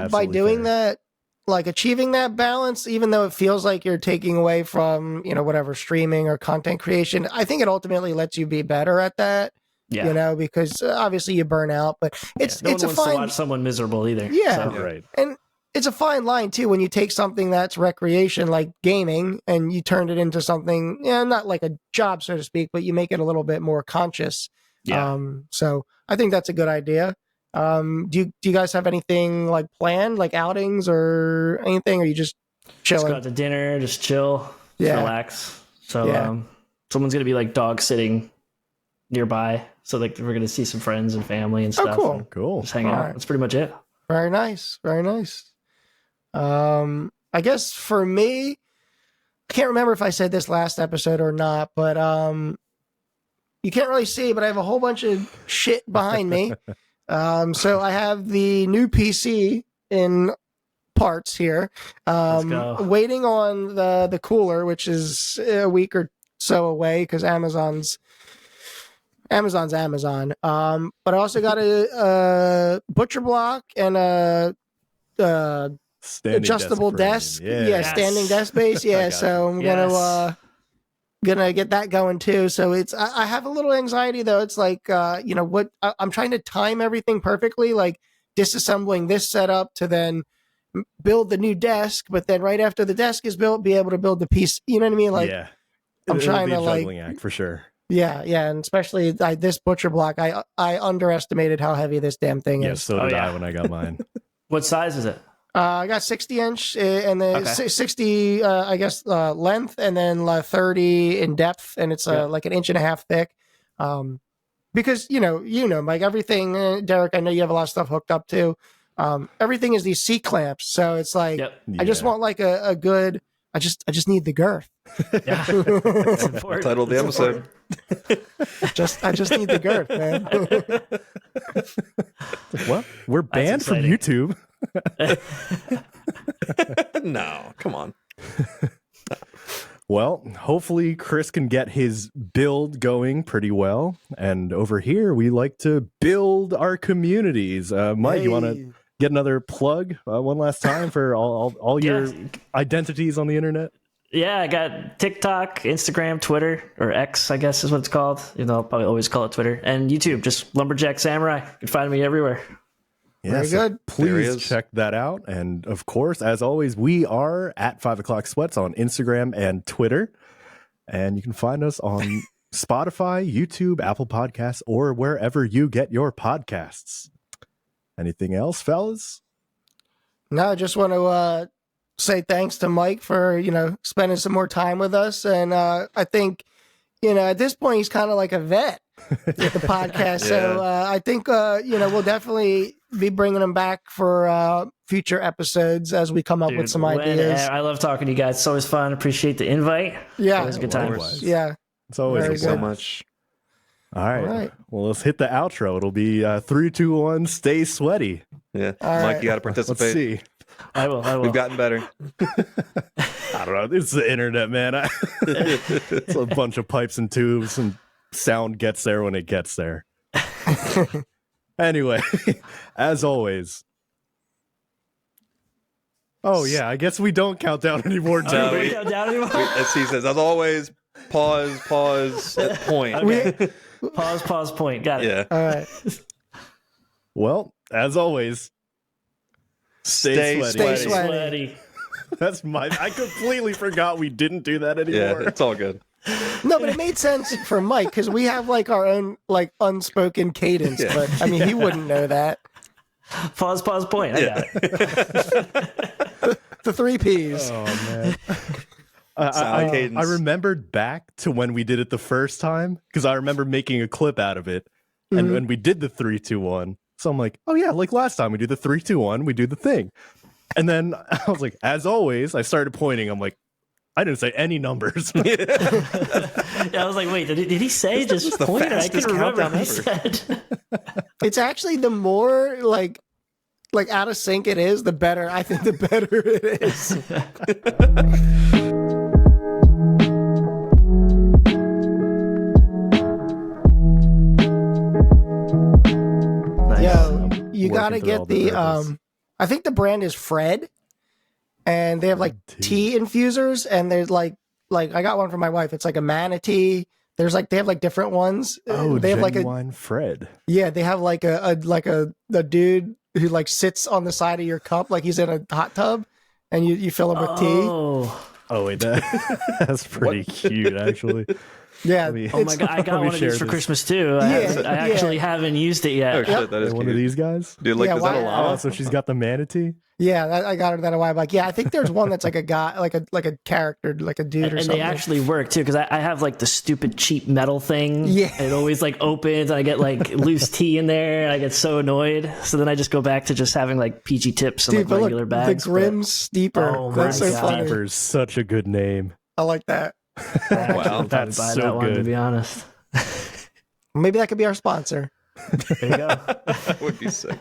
by doing that, like achieving that balance, even though it feels like you're taking away from whatever streaming or content creation, I think it ultimately lets you be better at that. Yeah. Because obviously you burn out, but it's no one it's wants a fine to watch someone miserable either. Yeah, so. Right. And it's a fine line too when you take something that's recreation like gaming and you turn it into something, not like a job so to speak, but you make it a little bit more conscious. Yeah. So I think that's a good idea. Do you guys have anything like planned, like outings or anything? Or are you just chilling? Just go out to dinner, just chill, just relax. So someone's gonna be like dog sitting nearby, so like we're gonna see some friends and family and stuff. Oh, cool. Just hang out. That's pretty much it. Very nice, very nice. I guess for me, I can't remember if I said this last episode or not, but you can't really see, but I have a whole bunch of shit behind me. So I have the new PC in parts here, waiting on the cooler, which is a week or so away because Amazon's Amazon. But I also got a butcher block and a adjustable desk. Standing desk base. Yeah, so I'm gonna get that going too. So I have a little anxiety though. It's like what I'm trying to time everything perfectly, like disassembling this setup to then build the new desk, but then right after the desk is built, be able to build the piece. You know what I mean? Like I'm trying to juggling act for sure. Yeah, and especially this butcher block, I underestimated how heavy this damn thing is. Yeah, so did I when I got mine. What size is it? I got 60-inch and then 60, I guess, length, and then 30 in depth, and it's like an inch and a half thick. Because Mike, everything, Derek, I know you have a lot of stuff hooked up too. Everything is these C clamps, so it's like I just want like a good. I just need the girth. Yeah, title of the episode. I just need the girth, man. What? We're banned from YouTube. No, come on. Well, hopefully Chris can get his build going pretty well. And over here, we like to build our communities. Mike, you want to get another plug one last time for all your identities on the internet? Yeah, I got TikTok, Instagram, Twitter, or X, I guess is what it's called. I'll probably always call it Twitter. And YouTube, just Lumberjack Samurai. You can find me everywhere. Yeah, very good. Please check that out. And of course, as always, we are at 5 o'clock sweats on Instagram and Twitter. And you can find us on Spotify, YouTube, Apple Podcasts, or wherever you get your podcasts. Anything else, fellas? No, I just want to say thanks to Mike for, spending some more time with us. And I think, at this point, he's kind of like a vet with the podcast. So I think, we'll definitely be bringing him back for future episodes as we come up with some ideas. I love talking to you guys. It's always fun. Appreciate the invite. Yeah. It was a good time. Yeah. It's always Thank you so much. All right. Well, let's hit the outro. It'll be 3, 2, 1, stay sweaty. Yeah. All Mike, right. you got to participate. Let's see. I will. We've gotten better. I don't know. It's the internet, man. It's a bunch of pipes and tubes, and sound gets there when it gets there. Anyway, as always. Oh, yeah. I guess we don't count down anymore, too. No, We don't count down anymore? As he says, as always, pause, point. Okay. Pause, point. Got it. Yeah. All right. Well, as always, stay sweaty. Stay sweaty. That's I completely forgot we didn't do that anymore. Yeah, it's all good. No, but it made sense for Mike because we have like our own like unspoken cadence. Yeah. But I mean, he wouldn't know that. Pause, point. I got it. The 3 Ps. Oh, man. I remembered back to when we did it the first time because I remember making a clip out of it. And when we did the 3, 2, 1. So I'm like, oh, yeah, like last time we do the 3, 2, 1, we do the thing. And then I was like, as always, I started pointing. I'm like, I didn't say any numbers. Yeah, I was like, wait, did he say just the point? I fastest couldn't remember countdown what he said. It's actually the more like out of sync it is, the better. I think the better it is. Nice. Yo, you gotta through get all the the ribbons. I think the brand is Fred, and they have like tea infusers, and there's like I got one for my wife. It's like a manatee. There's like they have like different ones. Oh, they have like genuine Fred. Yeah, they have like a dude who like sits on the side of your cup like he's in a hot tub, and you fill him with tea. Oh, Oh wait, that's pretty cute actually. Yeah. Oh my god, I got one of these for Christmas too. I actually haven't used it yet. Oh shit, that is one cute. of these guys. Dude, like, is that a llama? Oh, so she's got the manatee. Yeah, I got her that a while back. Yeah, I think there's one that's like a guy, like a character, like a dude or and something. they actually work too, because I have like the stupid cheap metal thing. Yeah, it always like opens, and I get like loose tea in there, and I get so annoyed. So then I just go back to just having like PG tips and like regular bags. The Grim Steeper. Oh that's so funny. Steeper's such a good name. I like that. Wow, that's buy so that one, good. to be honest. Maybe that could be our sponsor. There you go. That would be sick.